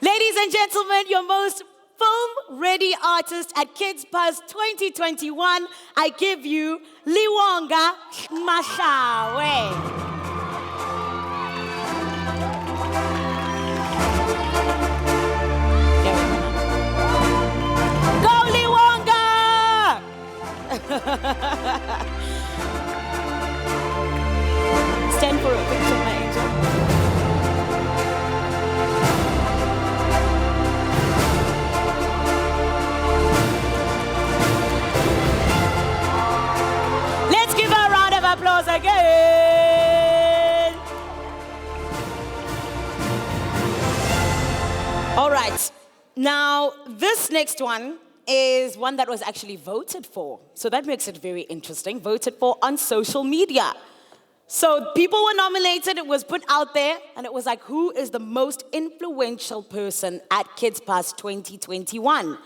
Ladies and gentlemen, your most film-ready artist at Kiddzpas 2021, I give you Liwonga Mashawe. Go Liwonga! Stand for a picture, my angel. Now, this next one is one that was actually voted for. So that makes it very interesting. Voted for on social media. So people were nominated, it was put out there, and it was like, who is the most influential person at Kiddzpas 2021?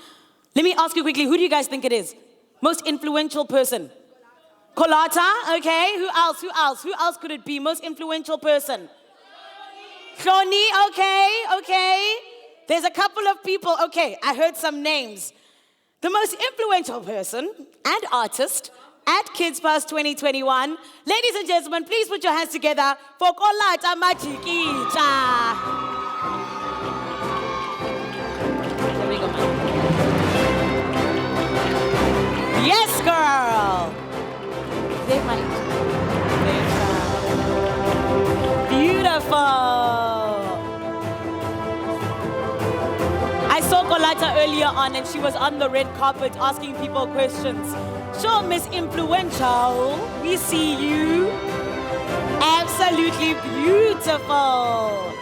Let me ask you quickly, who do you guys think it is? Most influential person? Kolata, okay. Who else? Who else? Who else could it be? Most influential person? Hloni, okay. There's a couple of people, okay, I heard some names. The most influential person and artist at Kiddzpas 2021. Ladies and gentlemen, please put your hands together for Kolata Majikija. There we go, man. Yes, girl. Beautiful. I saw Kolata earlier on and she was on the red carpet asking people questions. Sure, Miss Influential, we see you. Absolutely beautiful.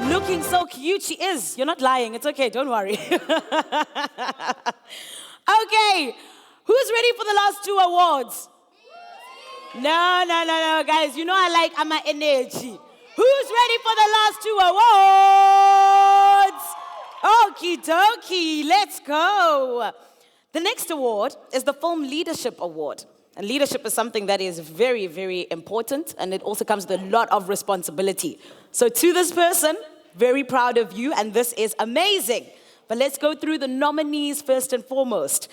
Looking so cute, she is. You're not lying, it's okay, don't worry. Okay, who's ready for the last two awards? No, guys, you know I like my energy. Who's ready for the last two awards? Okie dokie, let's go. The next award is the Film Leadership Award. And leadership is something that is very, very important, and it also comes with a lot of responsibility. So to this person, very proud of you, and this is amazing. But let's go through the nominees first and foremost.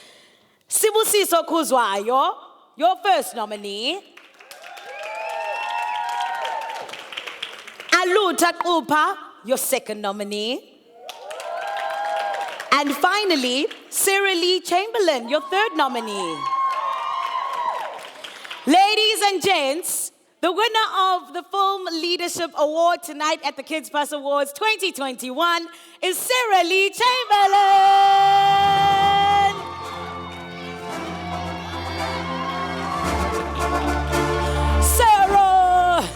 Sibusiso Kuzwayo, your first nominee. Aluta Kupa, your second nominee. And finally, Sarah Lee Chamberlain, your third nominee. Ladies and gents, the winner of the Film Leadership Award tonight at the Kiddzpas Awards 2021 is Sarah Lee Chamberlain. Sarah!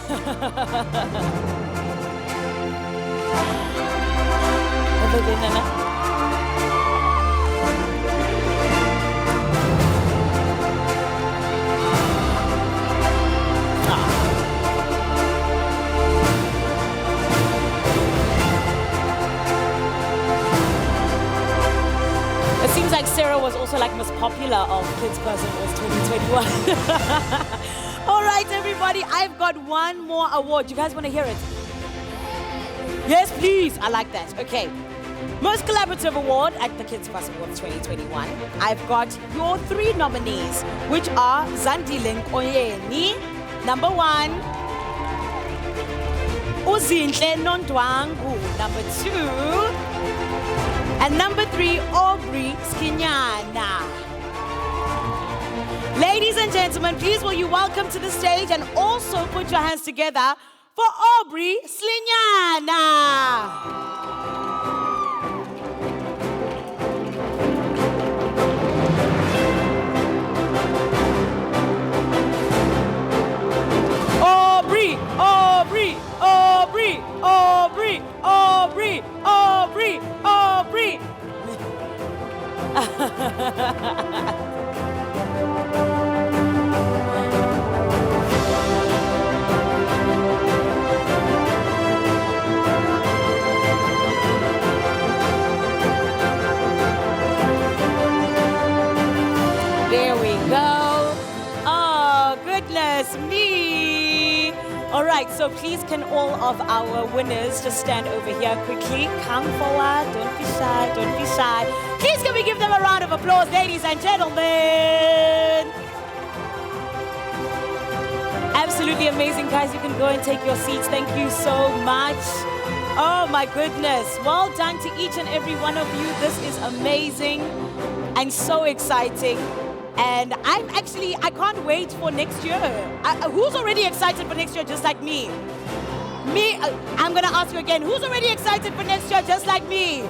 It seems like Sarah was also like most popular of Kiddzpas Awards 2021. All right, everybody, I've got one more award. You guys want to hear it? Yes, please. I like that. Okay. Most Collaborative Award at the Kiddzpas Awards 2021. I've got your three nominees, which are Zandile Oyeni, number 1. Uzinhle Nondwangu, number 2. And number 3, Aubrey Skinyana. Ladies and gentlemen, please will you welcome to the stage and also put your hands together for Aubrey Slinyana. Aubrey, Aubrey, Aubrey, Aubrey, Aubrey, Aubrey, Aubrey. There we go. Oh, goodness me. All right, so please can all of our winners just stand over here quickly. Come forward, don't be shy, don't be shy. Please can we give them a round of applause, ladies and gentlemen. Absolutely amazing, guys. You can go and take your seats. Thank you so much. Oh my goodness. Well done to each and every one of you. This is amazing and so exciting. And I can't wait for next year. Who's already excited for next year just like me? Me, I'm gonna ask you again. Who's already excited for next year just like me?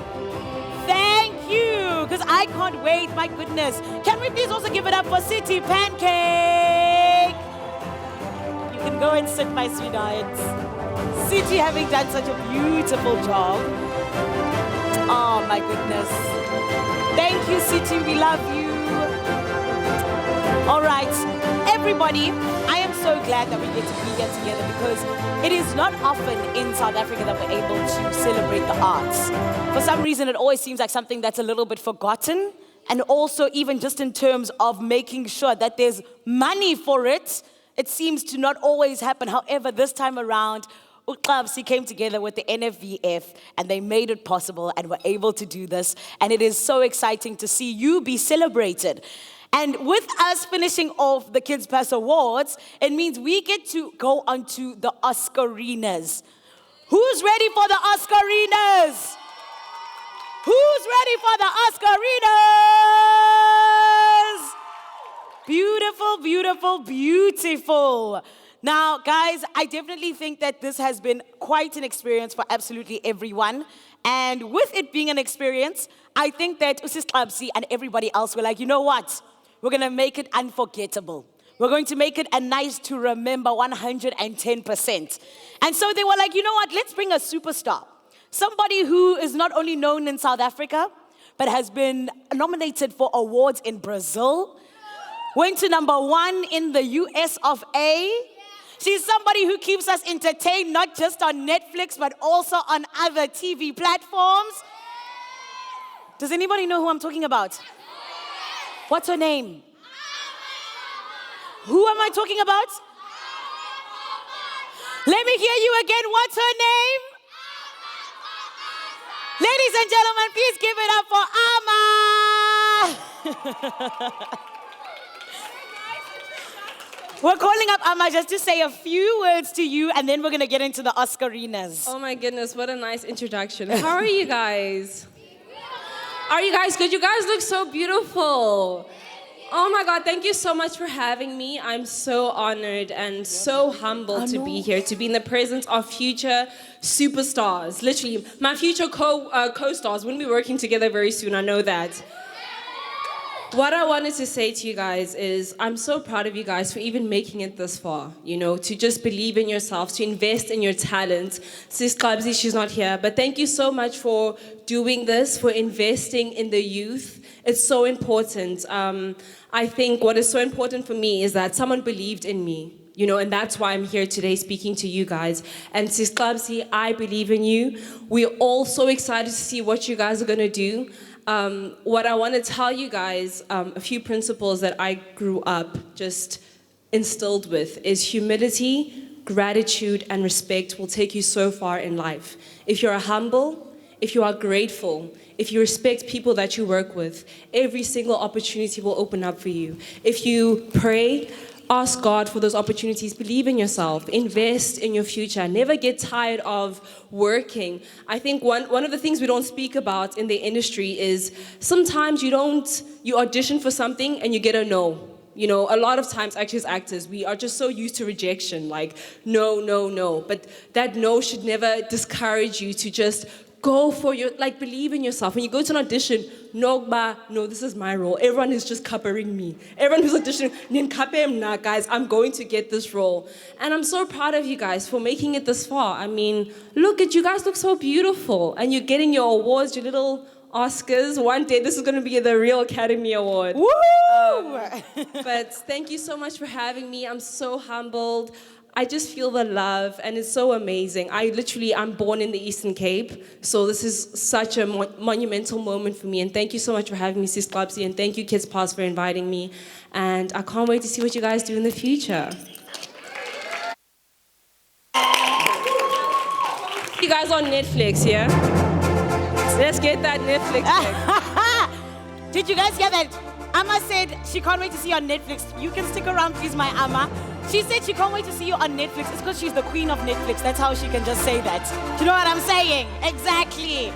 Thank you, because I can't wait, my goodness. Can we please also give it up for City Pancake? You can go and sit, my sweethearts. City having done such a beautiful job. Oh my goodness. Thank you, City. We love you. All right, everybody, I am so glad that we get to be here together because it is not often in South Africa that we're able to celebrate the arts. For some reason, it always seems like something that's a little bit forgotten, and also even just in terms of making sure that there's money for it, it seems to not always happen. However, this time around, Kiddzpas came together with the NFVF and they made it possible and were able to do this. And it is so exciting to see you be celebrated. And with us finishing off the Kiddzpas Awards, it means we get to go on to the Oscarinas. Who's ready for the Oscarinas? Who's ready for the Oscarinas? Beautiful, beautiful, beautiful. Now, guys, I definitely think that this has been quite an experience for absolutely everyone. And with it being an experience, I think that Kiddzpas and everybody else were like, you know what? We're going to make it unforgettable. We're going to make it a nice to remember 110%. And so they were like, you know what? Let's bring a superstar. Somebody who is not only known in South Africa, but has been nominated for awards in Brazil. Went to #1 in the US of A. She's somebody who keeps us entertained, not just on Netflix, but also on other TV platforms. Does anybody know who I'm talking about? What's her name? Who am I talking about? Let me hear you again. What's her name? Ladies and gentlemen, please give it up for Ama. We're calling up Ama just to say a few words to you, and then we're going to get into the Oscarinas. Oh my goodness, what a nice introduction. How are you guys? Are you guys good? You guys look so beautiful. Oh my God, thank you so much for having me. I'm so honored and so humbled to be here, to be in the presence of future superstars. Literally, my future co-stars. We'll be working together very soon, I know that. What I wanted to say to you guys is I'm so proud of you guys for even making it this far, you know, to just believe in yourself, to invest in your talent. Sis Kiddzpas, she's not here, but thank you so much for doing this, for investing in the youth. It's so important. I think what is so important for me is that someone believed in me, you know, and that's why I'm here today speaking to you guys. And Sis Kiddzpas, I believe in you. We're all so excited to see what you guys are going to do. What I want to tell you guys, a few principles that I grew up just instilled with is humility, gratitude, and respect will take you so far in life. If you're humble, if you are grateful, if you respect people that you work with, every single opportunity will open up for you. If you pray, ask God for those opportunities. Believe in yourself. Invest in your future. Never get tired of working. I think one of the things we don't speak about in the industry is sometimes you audition for something and you get a no. You know, a lot of times, actually, as actors, we are just so used to rejection, like, no, no, no. But that no should never discourage you to just go for your, like, believe in yourself. When you go to an audition, no, this is my role. Everyone is just covering me. Everyone who's auditioning, guys, I'm going to get this role. And I'm so proud of you guys for making it this far. I mean, look at you guys, look so beautiful. And you're getting your awards, your little Oscars. One day, this is going to be the real Academy Award. Woo! But thank you so much for having me. I'm so humbled. I just feel the love, and it's so amazing. I'm born in the Eastern Cape, so this is such a monumental moment for me. And thank you so much for having me, Sis Kiddzpas, and thank you, Kiddzpas, for inviting me. And I can't wait to see what you guys do in the future. You guys on Netflix, yeah? Let's get that Netflix. Did you guys hear that? Ama said she can't wait to see you on Netflix. You can stick around, please, my Ama. She said she can't wait to see you on Netflix. It's because she's the queen of Netflix. That's how she can just say that. Do you know what I'm saying? Exactly.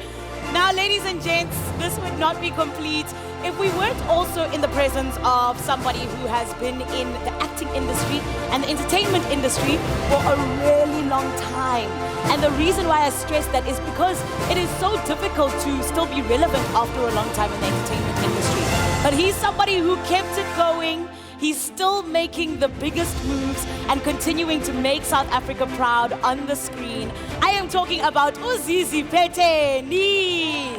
Now, ladies and gents, this would not be complete if we weren't also in the presence of somebody who has been in the acting industry and the entertainment industry for a really long time. And the reason why I stress that is because it is so difficult to still be relevant after a long time in the entertainment industry. But he's somebody who kept it going. He's still making the biggest moves and continuing to make South Africa proud on the screen. I am talking about Uzizi Peteni.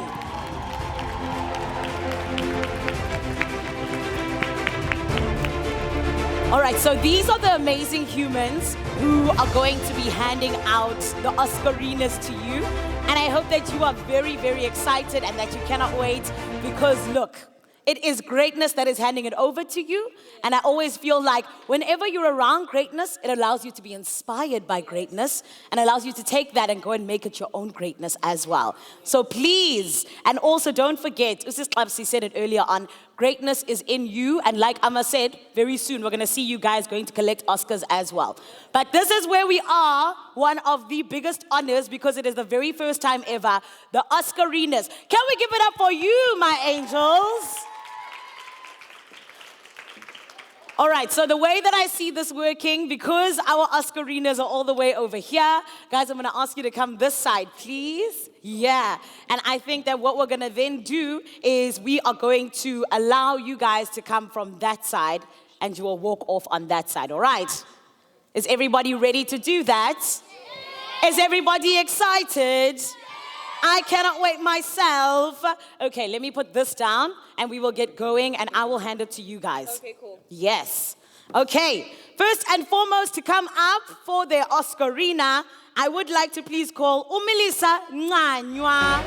All right, so these are the amazing humans who are going to be handing out the Oscarinas to you. And I hope that you are very, very excited and that you cannot wait because look, it is greatness that is handing it over to you. And I always feel like whenever you're around greatness, it allows you to be inspired by greatness and allows you to take that and go and make it your own greatness as well. So please, and also don't forget, Mrs. Kiddzpas said it earlier on, greatness is in you. And like Amma said, very soon we're going to see you guys going to collect Oscars as well. But this is where we are, one of the biggest honors because it is the very first time ever, the Oscarinas. Can we give it up for you, my angels? All right, so the way that I see this working, because our Oscarinas are all the way over here, guys, I'm going to ask you to come this side, please. Yeah, and I think that what we're going to then do is we are going to allow you guys to come from that side, and you will walk off on that side, all right? Is everybody ready to do that? Is everybody excited? I cannot wait myself. Okay, let me put this down and we will get going and I will hand it to you guys. Okay, cool. Yes. Okay, first and foremost to come up for their Oscarina, I would like to please call Melissa Nganywa.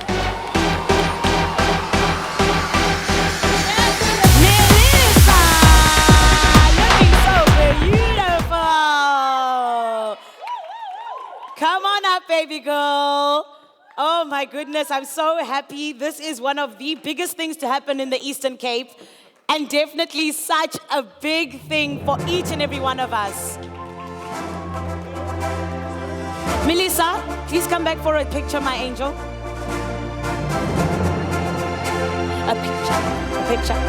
Melissa, looking so beautiful. Come on up, baby girl. Oh my goodness, I'm so happy. This is one of the biggest things to happen in the Eastern Cape and definitely such a big thing for each and every one of us. Melissa, please come back for a picture, my angel. A picture.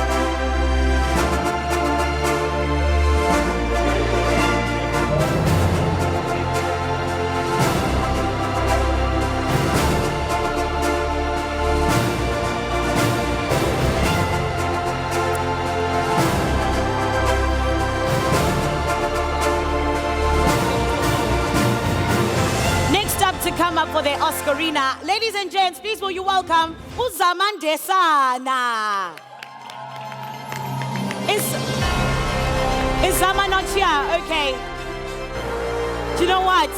To come up for their Oscarina. Ladies and gents, please will you welcome Uzamandesana. Is Zama not here? Okay. Do you know what?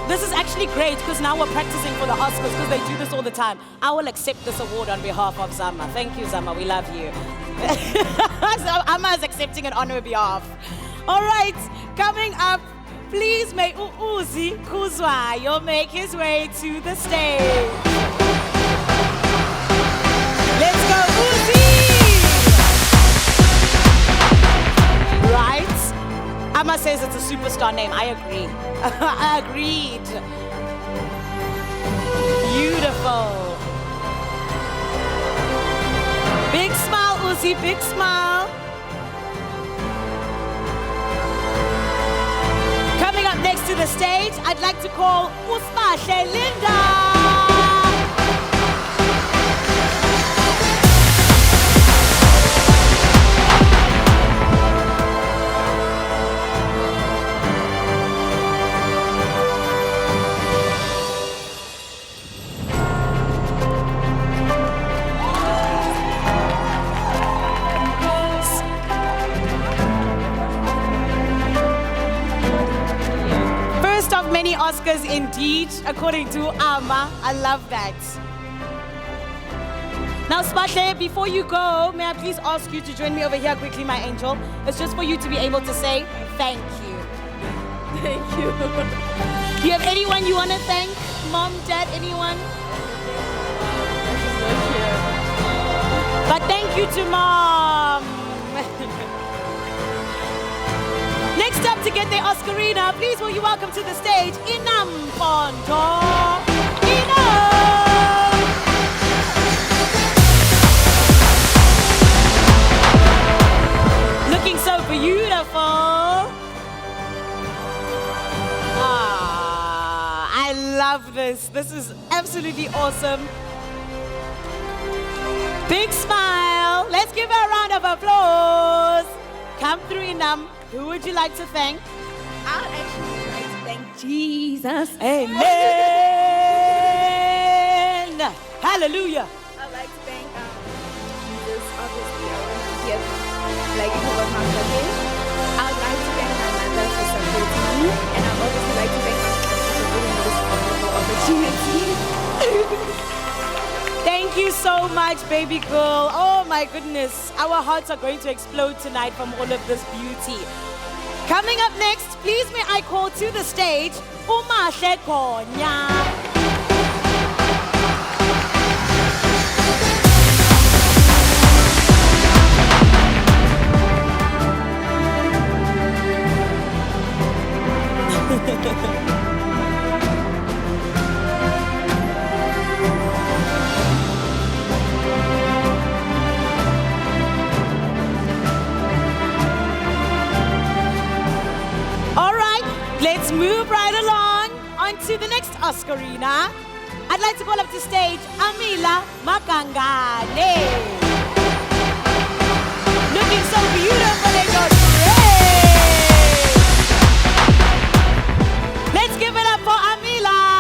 This is actually great because now we're practicing for the Oscars because they do this all the time. I will accept this award on behalf of Zama. Thank you, Zama. We love you. So Amma is accepting it on her behalf. All right, coming up. Please may Uzi Kuzwayo make his way to the stage. Let's go, Uzi! Right? Amma says it's a superstar name. I agree. I agreed. Beautiful. Big smile, Uzi, big smile. Coming up next to the stage, I'd like to call Usmahle Linda. Many Oscars indeed, according to Amma. I love that. Now, Spahle, before you go, may I please ask you to join me over here quickly, my angel? It's just for you to be able to say thank you. Thank you. Do you have anyone you want to thank? Mom, dad, anyone? But thank you to Mom. Next up to get their Oscarina, please will you welcome to the stage Inam Pondo. Inam! Looking so beautiful. I love this. This is absolutely awesome. Big smile. Let's give her a round of applause. Come through, Inam. Who would you like to thank? I would actually like to thank Jesus. Amen. Hallelujah. I'd like to thank Jesus, obviously. I want to give like if it was not working. I would like to thank my mother for supporting me, and I'd obviously like to thank my friends for giving me this wonderful opportunity. Thank you so much, baby girl. Oh my goodness. Our hearts are going to explode tonight from all of this beauty. Coming up next, please may I call to the stage Umahle Konya. All right, let's move right along on to the next Oscarina. I'd like to call up to stage Amila Makangale. Looking so beautiful in your dress. Let's give it up for Amila.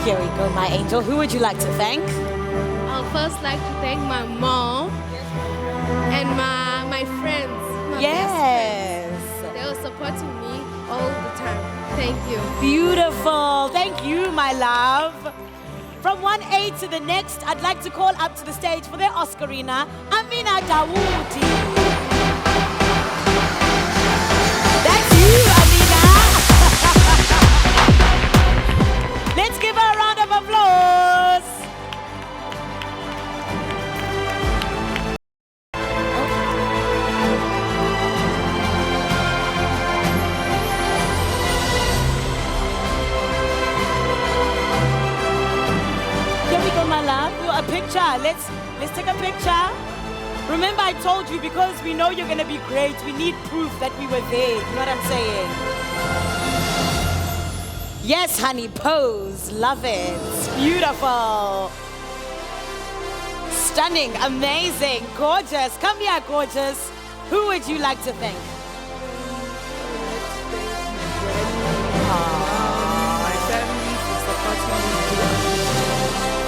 Here we go, my angel. Who would you like to thank? I'll first like to thank my mom and my friends, my best friends. They were supporting me all the time. Thank you. Beautiful. Thank you, my love. From 1A to the next, I'd like to call up to the stage for their Oscarina, Amina Dawudi. That's you, Amina. Let's give her a round of applause. Here we go, my love. A picture. Let's take a picture. Remember, I told you, because we know you're gonna be great, we need proof that we were there. You know what I'm saying? Yes, honey, pose. Love it. Beautiful. Stunning, amazing, gorgeous. Come here, gorgeous. Who would you like to thank? My family for supporting me.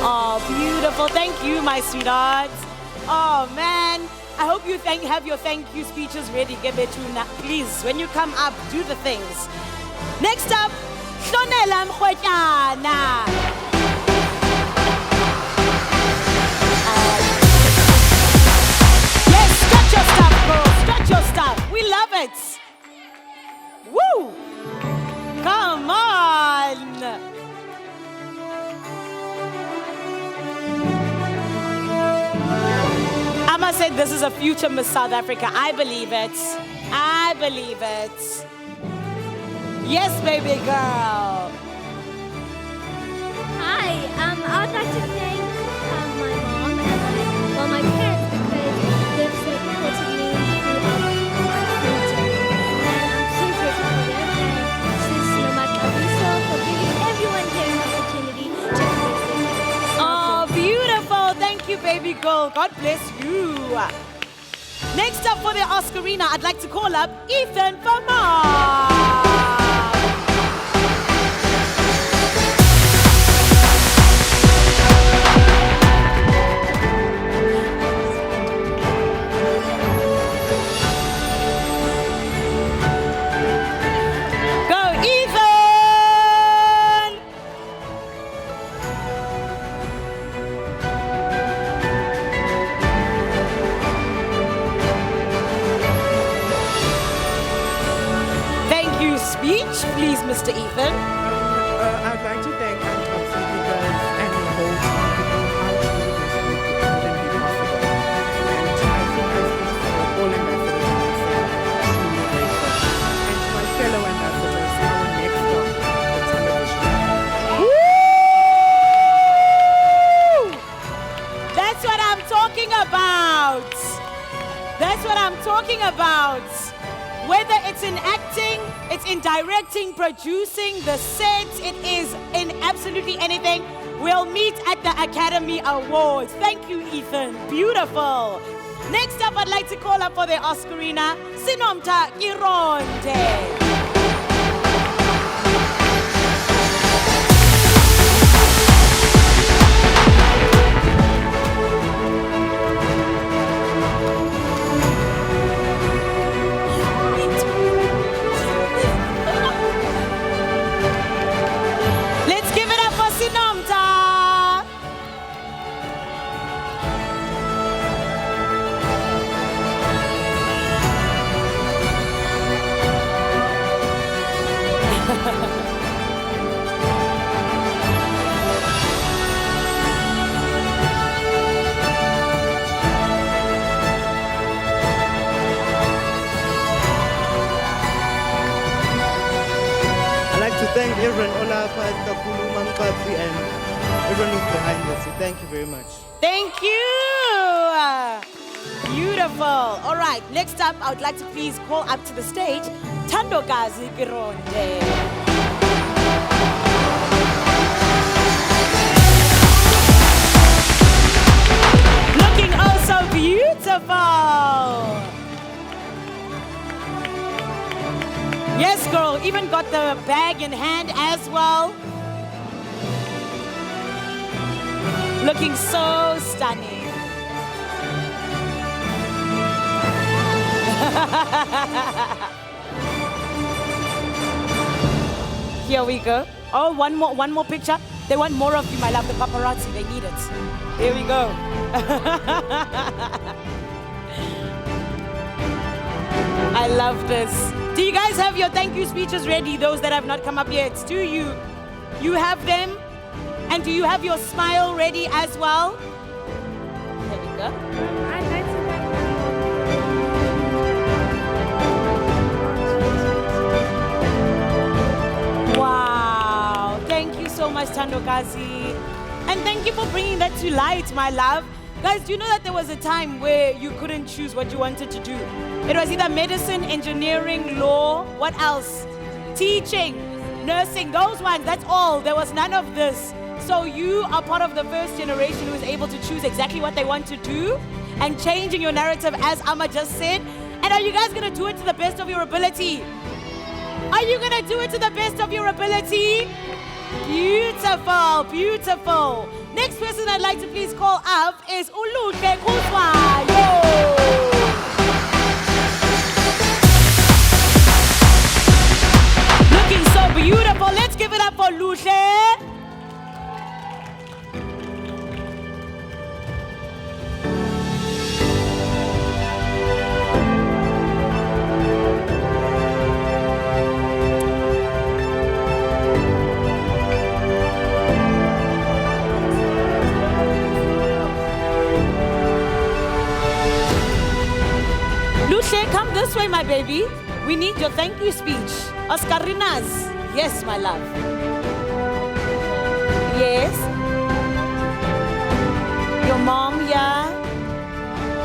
Oh, beautiful. Thank you, my sweetheart. Oh, man. I hope you have your thank you speeches ready. Gebetuna. Please, when you come up, do the things. Next up, Hlonela Mkhwetyana. Yes, stretch your stuff, girl. Stretch your stuff. We love it. Woo! Come on. Amma said this is a future Miss South Africa. I believe it. I believe it. Yes, baby girl. Hi, I would like to thank my mom and my parents because they've supported me throughout my journey. And I'm so grateful for them. And since my love so for giving everyone here an opportunity to express themselves. Oh, beautiful. Thank you, baby girl. God bless you. Next up for the Oscarina, I'd like to call up Ethan Famar. Please, Mr. Ethan. I'd like to thank Oscarina and the whole team because without you, this wouldn't be possible. And I think for all ambassadors, I'm truly grateful. And to my fellow ambassadors, our next stop, the television. Woo! That's what I'm talking about. That's what I'm talking about. Whether it's in acting, it's in directing, producing, the set, it is in absolutely anything. We'll meet at the Academy Awards. Thank you, Ethan. Beautiful. Next up, I'd like to call up for the Oscarina, Sinomta Kironde. Let's give it up for Sinomta. I'd like to thank everyone, Olapa, Takulu, Mamkapi, and everyone who's behind this. So thank you very much. Thank you. Beautiful. All right, next up, I would like to please call up to the stage Thandokazi Kironde. Looking oh so beautiful. Yes, girl, even got the bag in hand as well. Looking so stunning. Here we go. Oh, one more picture. They want more of you, my love. The paparazzi, they need it. Here we go. I love this. Do you guys have your thank you speeches ready? Those that have not come up yet. Do you? You have them? And do you have your smile ready as well? There we go. I'd like to Wow. Thank you so much, Thandokazi. And thank you for bringing that to light, my love. Guys, do you know that there was a time where you couldn't choose what you wanted to do? It was either medicine, engineering, law, what else? Teaching, nursing, those ones, that's all. There was none of this. So you are part of the first generation who is able to choose exactly what they want to do and changing your narrative, as Amma just said. And are you guys going to do it to the best of your ability? Are you going to do it to the best of your ability? Beautiful, beautiful. Next person I'd like to please call up is Uluhle Kuswayo. Looking so beautiful. Let's give it up for Luhle. Luhle, come this way, my baby. We need your thank you speech. Oscarina's. Yes, my love. Yes. Your mom here.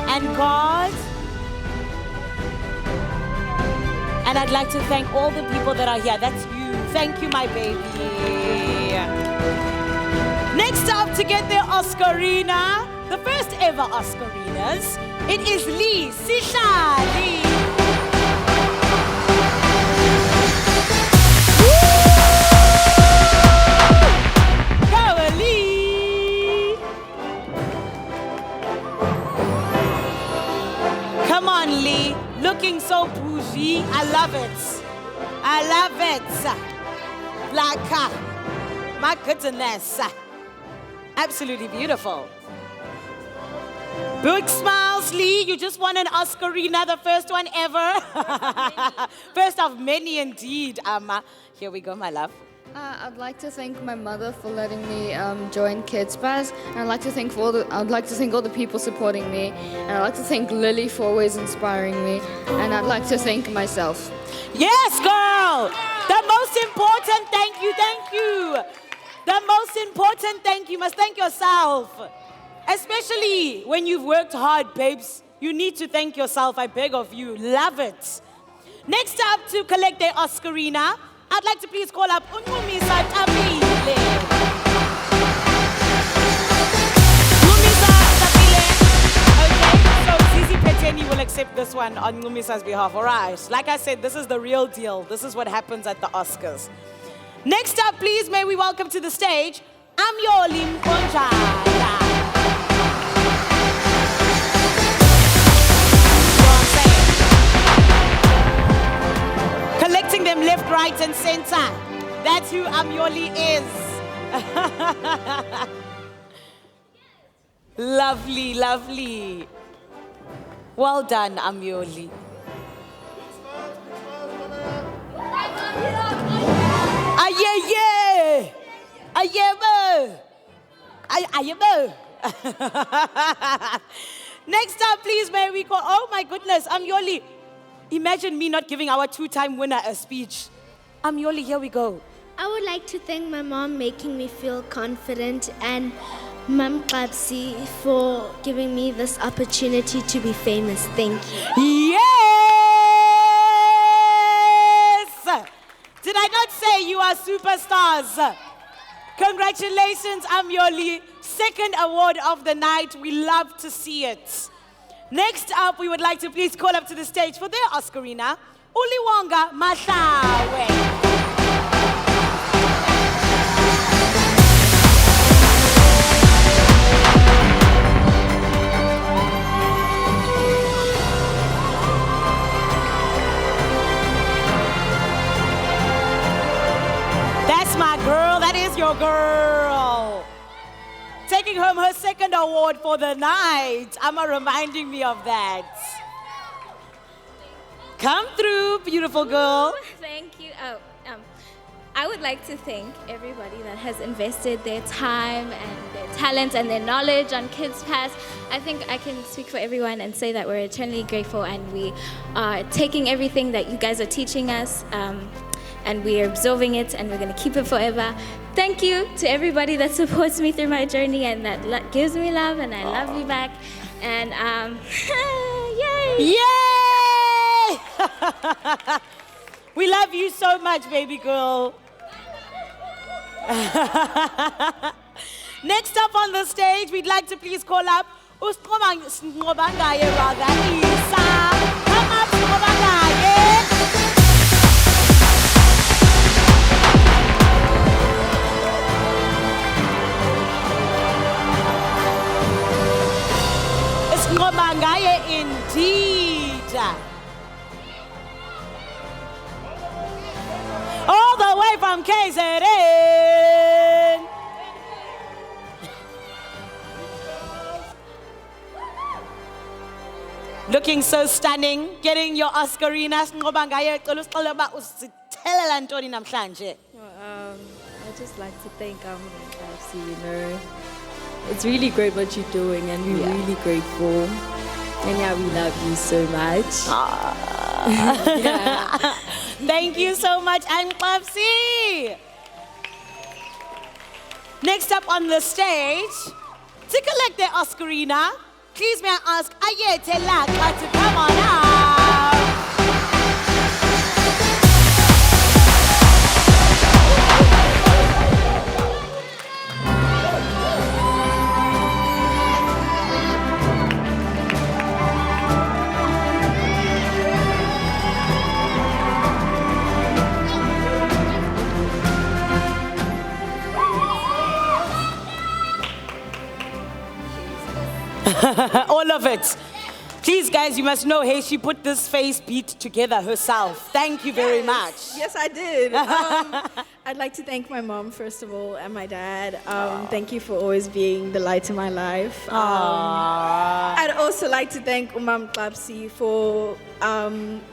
And God. And I'd like to thank all the people that are here. That's you. Thank you, my baby. Next up to get their Oscarina, the first ever Oscarinas, it is Lee Sihlali. Go, Lee. Come on, Lee. Looking so bougie. I love it. I love it. Like, my goodness. Absolutely beautiful. Big smiles, Lee. You just won an Oscarina, the first one ever. First of many indeed, Amma. Here we go, my love. I'd like to thank my mother for letting me join Kiddzpas, and I'd like to thank all the people supporting me, and I'd like to thank Lily for always inspiring me, and I'd like to thank myself. Yes, girl. The most important thank you. The most important thank you. Must thank yourself. Especially when you've worked hard, babes. You need to thank yourself, I beg of you. Love it. Next up to collect their Oscarina, I'd like to please call up Unumisa Tabile. Unumisa Tabile. Okay, so Zizi Peteni will accept this one on Unumisa's behalf. All right. Like I said, this is the real deal. This is what happens at the Oscars. Next up, please, may we welcome to the stage Amyoli Mkonjana. Collecting them left, right, and center. That's who Amyoli is. Lovely, lovely. Well done, Amyoli. Ayeye! Ayebo! Ayebo! Next up, please, may we call. Oh my goodness, Amyoli. Imagine me not giving our two-time winner a speech. Amyoli, here we go. I would like to thank my mom making me feel confident and Mum Kiddzpas for giving me this opportunity to be famous. Thank you. Yes! Did I not say you are superstars? Congratulations, Amyoli. Second award of the night. We love to see it. Next up, we would like to please call up to the stage for their Oscarina, Uliwonga Mahlawe. That's my girl. That is your girl. Taking home her second award for the night. Amma reminding me of that. Come through, beautiful girl. Thank you. I would like to thank everybody that has invested their time and their talent and their knowledge on Kiddzpas. I think I can speak for everyone and say that we're eternally grateful and we are taking everything that you guys are teaching us and we are absorbing it and we're going to keep it forever. Thank you to everybody that supports me through my journey and that gives me love and I love you back. And yay! Yay! We love you so much, baby girl. Next up on the stage, we'd like to please call up Usqobangaye rather Isa. Come up, Usqobangaye. Usqobangaye indeed. All the way from KZN. Looking so stunning, getting your Oscarina. I'd just like to thank FC, you know. It's really great what you're doing and we're really grateful. And yeah, we love you so much. Thank you so much, Kiddzpas. Next up on the stage, to collect their Oscarina, please may I ask Ayete Laka to come on out. All of it. Please, guys, you must know, hey, she put this face beat together herself. Thank you very much. Yes, I did. I'd like to thank my mom, first of all, and my dad. Thank you for always being the light in my life. I'd also like to thank Mum Kiddzpas for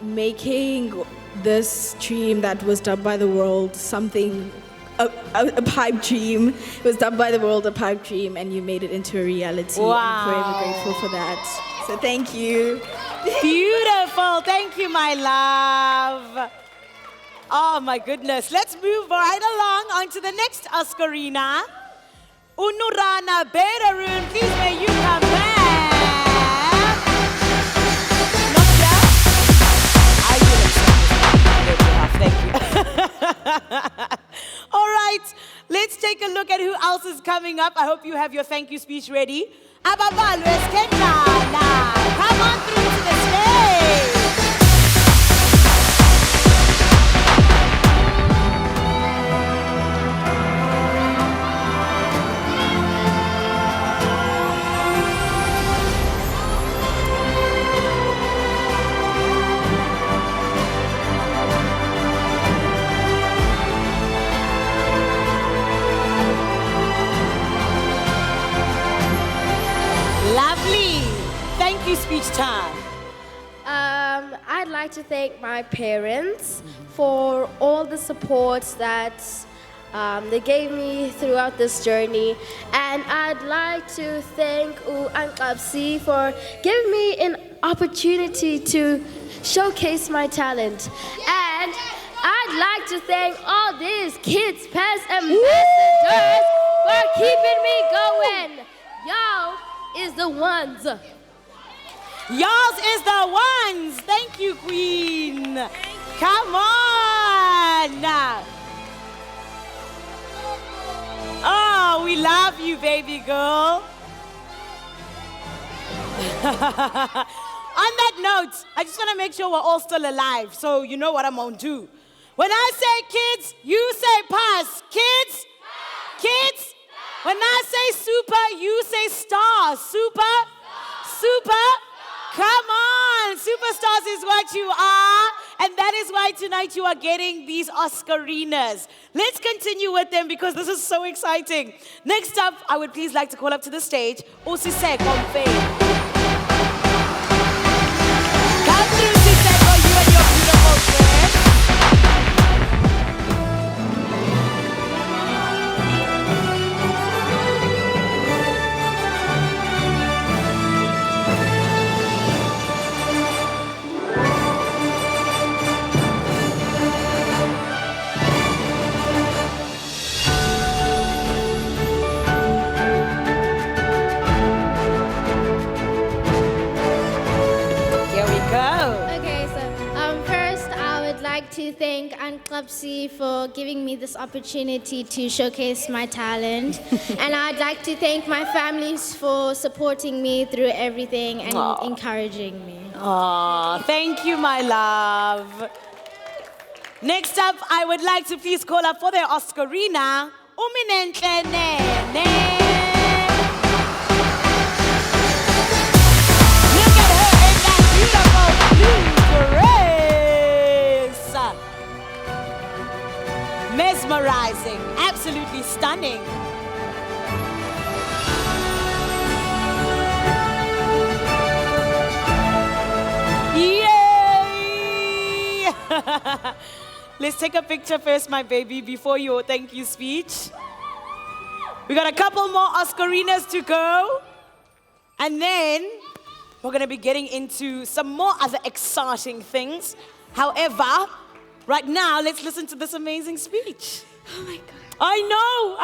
making this dream that was dubbed by the world something a pipe dream. It was done by the world, a pipe dream, and you made it into a reality. Wow. I'm forever grateful for that. So thank you. Beautiful. Thank you, my love. Oh, my goodness. Let's move right along onto the next Oscarina. Unurana Bederun, please may you come back. Not yet. I will accept All right, let's take a look at who else is coming up. I hope you have your thank you speech ready. Ababalwe Skendala, come on through to the stage. Lovely. Thank you, speech time. I'd like to thank my parents for all the support that they gave me throughout this journey. And I'd like to thank Kiddzpas for giving me an opportunity to showcase my talent. And I'd like to thank all these Kiddzpas ambassadors for keeping me going. Y'all is the ones. Y'all's is the ones. Thank you, Queen. Come on. Oh, we love you, baby girl. On that note, I just want to make sure we're all still alive, so you know what I'm going to do. When I say kids, you say pass. Kids? Kids? When I say super, you say star. Super? Super? Come on. Superstars is what you are. And that is why tonight you are getting these Oscarinas. Let's continue with them because this is so exciting. Next up, I would please like to call up to the stage Usise Komfe. Come through, Siseko, you and your beautiful friends. To thank Kiddzpas for giving me this opportunity to showcase my talent. And I'd like to thank my families for supporting me through everything and encouraging me. Oh, thank you, my love. Next up, I would like to please call up for their Oscarina, Uminenhle Nene. Look at her in that beautiful blue dress. Mesmerizing, absolutely stunning. Yay! Let's take a picture first, my baby, before your thank you speech. We got a couple more Oscarinas to go. And then we're going to be getting into some more other exciting things. However, right now, let's listen to this amazing speech. Oh my God. I know.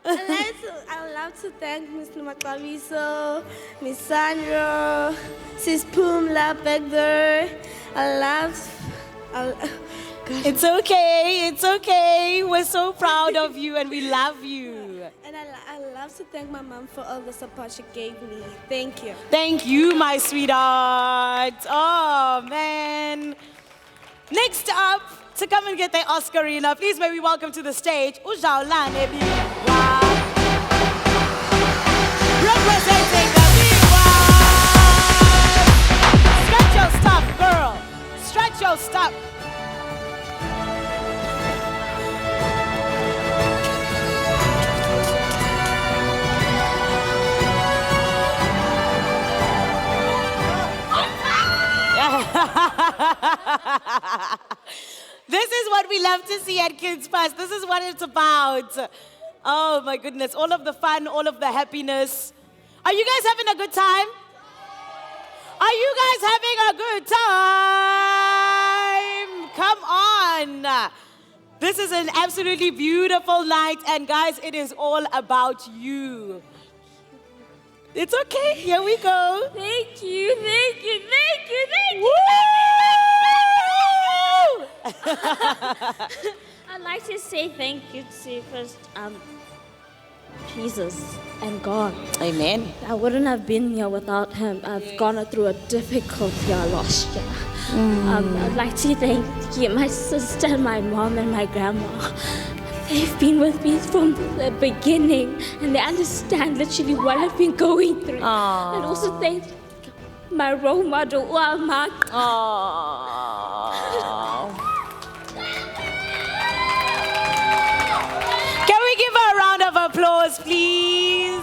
I'd love to thank Miss Nomakabiso, Miss Sandra, Sis Pumla back there. It's okay. We're so proud of you and we love you. And I love to thank my mom for all the support she gave me. Thank you. Thank you, my sweetheart. Oh, man. Next up, to come and get their Oscarina, please may we welcome to the stage Ujaulane Biwa. Representing the Biwa. Stretch your stuff, girl. Stretch your stuff. This is what we love to see at Kiddzpas. This is what it's about. Oh my goodness, all of the fun, all of the happiness. Are you guys having a good time? Are you guys having a good time? Come on. This is an absolutely beautiful night, and guys, it is all about you. It's okay, here we go. Thank you. Woo! I'd like to say thank you to first Jesus and God. Amen. I wouldn't have been here without him. I've gone through a difficult year last year. I'd like to thank my sister, my mom, and my grandma. They've been with me from the beginning, and they understand literally what I've been going through. Aww. And also thank my role model, Uama. Can we give her a round of applause, please?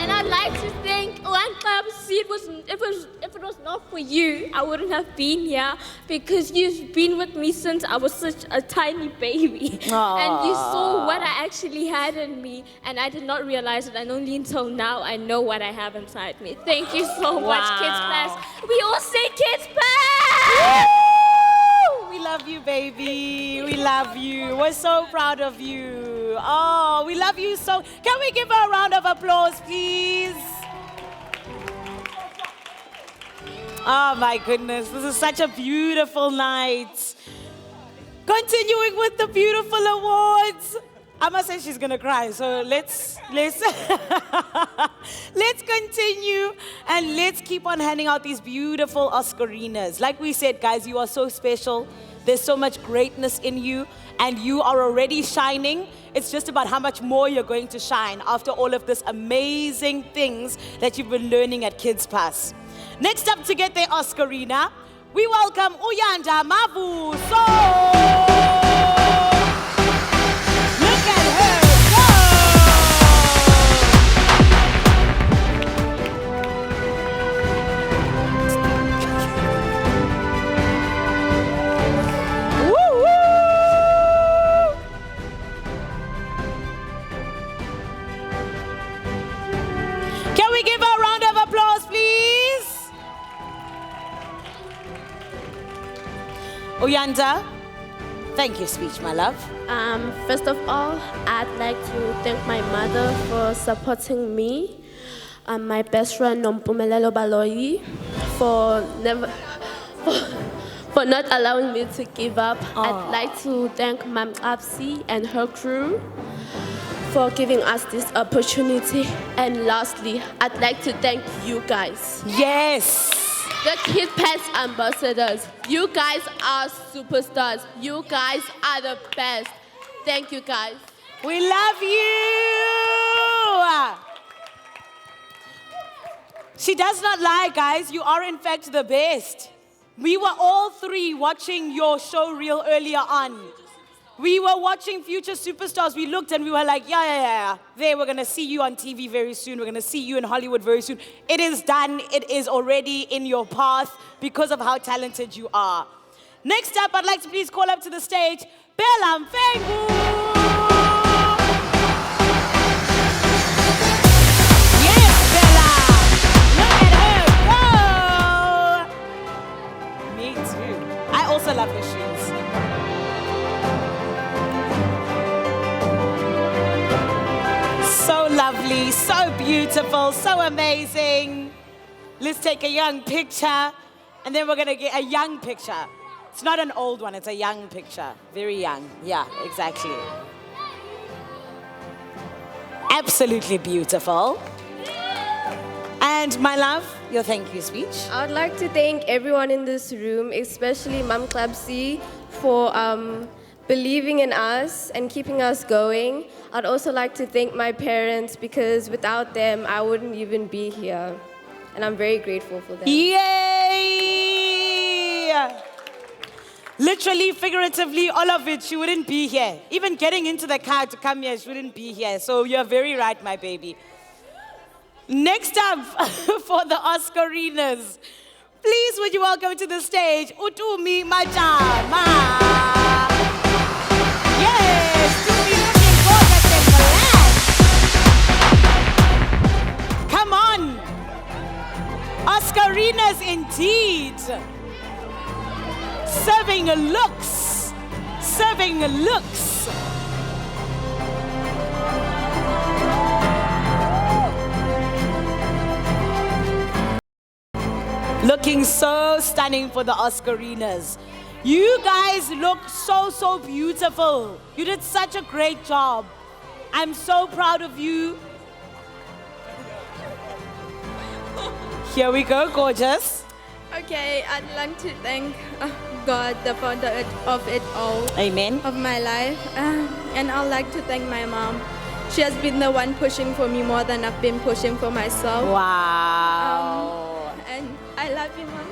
And I'd like to thank Kiddzpas. If it was not for you, I wouldn't have been here because you've been with me since I was such a tiny baby. And you saw what I actually had in me, and I did not realize it, and only until now I know what I have inside me. Thank you so much, Kiddzpas. We all say Kiddzpas! We love you, baby. We love you. We're so proud of you. Oh, we love you so. Can we give her a round of applause, please? Oh, my goodness. This is such a beautiful night. Continuing with the beautiful awards. I must say she's gonna cry, so let's let's continue and let's keep on handing out these beautiful Oscarinas. Like we said, guys, you are so special. There's so much greatness in you, and you are already shining. It's just about how much more you're going to shine after all of this amazing things that you've been learning at Kiddzpas. Next up to get their Oscarina, we welcome Uyanda Mavu. So look at her go! Woo woo! Can we give her a round of applause, please? Uyanda, thank you, speech, my love. First of all, I'd like to thank my mother for supporting me, my best friend Nompumelelo Baloyi for not allowing me to give up. I'd like to thank Mam Kiddzpas and her crew for giving us this opportunity. And lastly, I'd like to thank you guys. Yes! The Kiddzpas ambassadors. You guys are superstars. You guys are the best. Thank you, guys. We love you! She does not lie, guys. You are, in fact, the best. We were all three watching your show reel earlier on. We were watching Future Superstars. We looked and we were like, yeah. There, we're going to see you on TV very soon. We're going to see you in Hollywood very soon. It is done. It is already in your path because of how talented you are. Next up, I'd like to please call up to the stage, Bella Mfengu. Yes, Bella. Look at her go. Me too. I also love her shoes. So lovely, so beautiful, so amazing. Let's take a young picture, and then we're gonna get a young picture. It's not an old one, it's a young picture. Very young, yeah, exactly. Absolutely beautiful. And my love, your thank you speech. I would like to thank everyone in this room, especially Mam Kiddzpas, for believing in us and keeping us going. I'd also like to thank my parents because without them, I wouldn't even be here. And I'm very grateful for them. Yay! Literally, figuratively, all of it, she wouldn't be here. Even getting into the car to come here, she wouldn't be here. So you're very right, my baby. Next up for the Oscarinas, please would you welcome to the stage, Utumi Majama. Yes, Utumi looking gorgeous and black. Come on. Oscarinas indeed. Serving looks. Serving looks. Looking so stunning for the Oscarinas. You guys look so beautiful. You did such a great job. I'm so proud of you. Here we go, gorgeous. Okay, I'd like to thank God, the Father of it all. Amen. Of my life. And I'd like to thank my mom. She has been the one pushing for me more than I've been pushing for myself. Wow. And I love you, Mom.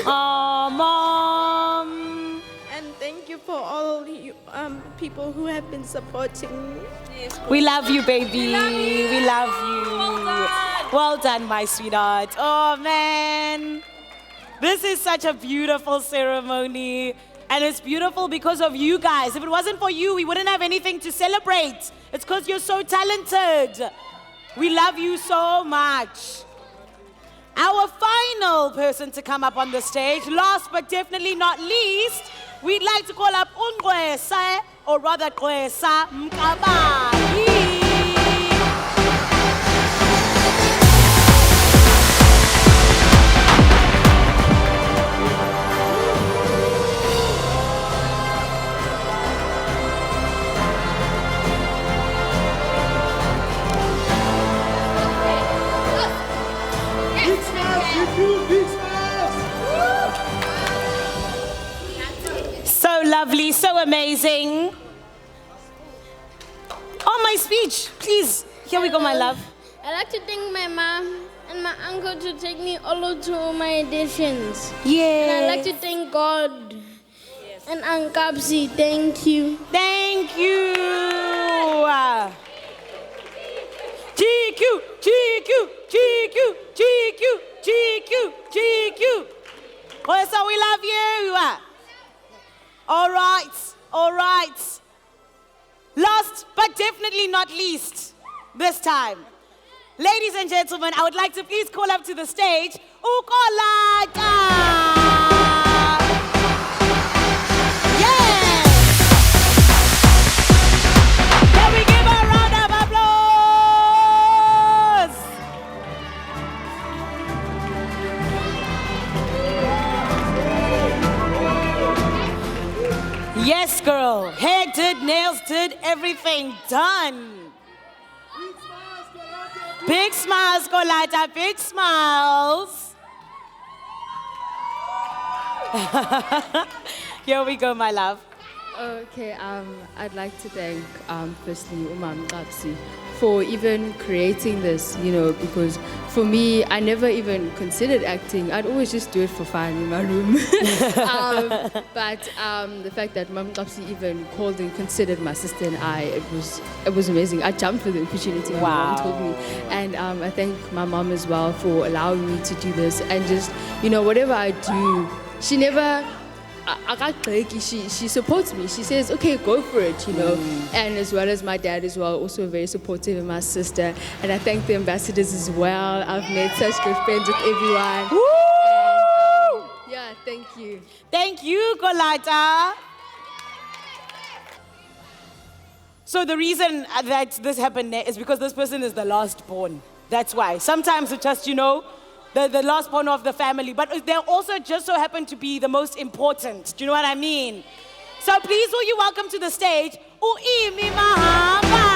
Oh, Mom. And thank you for all you people who have been supporting me. We love you, baby. We love you. Well done, my sweetheart. Oh, man. This is such a beautiful ceremony. And it's beautiful because of you guys. If it wasn't for you, we wouldn't have anything to celebrate. It's because you're so talented. We love you so much. Our final person to come up on the stage, last but definitely not least, we'd like to call up Ungwesa, or rather Gwesa Mkabayi. So lovely, so amazing. Oh, my speech, please. Here we go, my love. I'd like to thank my mom and my uncle to take me all to my auditions. Yeah. And I'd like to thank God. And Ankapsi, thank you. Thank you. GQ, GQ, GQ, GQ, GQ, GQ. Well, so we love you. All right. Last but definitely not least, this time. Ladies and gentlemen, I would like to please call up to the stage, Ukolata. Yes! Can we give her a round of applause? Yes, girl. Hair did, nails did, everything done. Big smiles, Kolata, big smiles. Here we go, my love. Okay, I'd like to thank firstly Umam Kapsi for even creating this, because for me, I never even considered acting. I'd always just do it for fun in my room. But the fact that Mam Kapsi even called and considered my sister and I, it was amazing. I jumped for the opportunity when my mom told me. And I thank my mom as well for allowing me to do this. And just, whatever I do, she never... She supports me. She says, okay, go for it, And as well as my dad as well, also very supportive, and my sister. And I thank the ambassadors as well. I've made such good friends with everyone. Woo! And, yeah, thank you. Thank you, Kolata. So the reason that this happened is because this person is the last born. That's why. Sometimes it's just, the last born of the family, but they also just so happen to be the most important. Do you know what I mean? So please, will you welcome to the stage, Uimi Mahamba.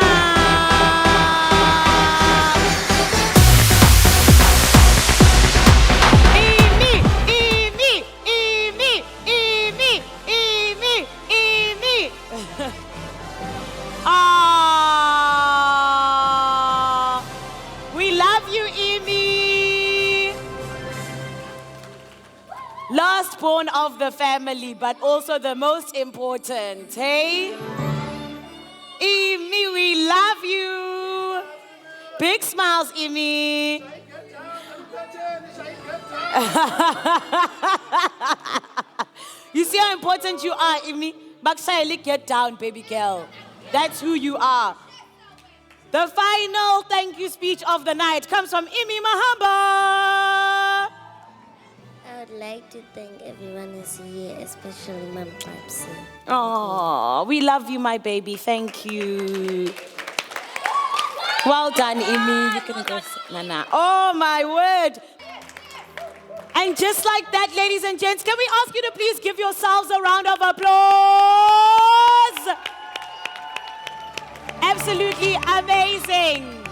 We love you, Imi. Last born of the family, but also the most important, hey? Imi, we love you. Big smiles, Imi. You see how important you are, Imi? Baksayeli, get down, baby girl. That's who you are. The final thank you speech of the night comes from Imi Mahamba. I would like to thank everyone who's here, especially Mom Klapsi. Oh, we love you, my baby. Thank you. Well done, Imi. You can go, Nana. Oh, my word. And And just like that, ladies and gents, can we ask you to please give yourselves a round of applause? Absolutely amazing.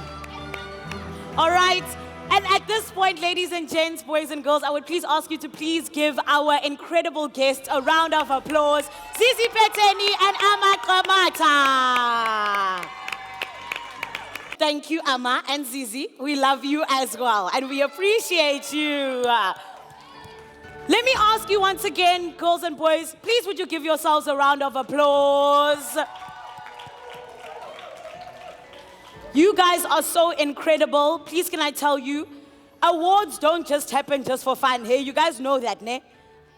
All right. And at this point, ladies and gents, boys and girls, I would please ask you to please give our incredible guests a round of applause. Zizi Peteni and Ama Kamata. Thank you, Ama and Zizi. We love you as well, and we appreciate you. Let me ask you once again, girls and boys, please would you give yourselves a round of applause? You guys are so incredible. Please, can I tell you, awards don't just happen just for fun. Hey, you guys know that, ne?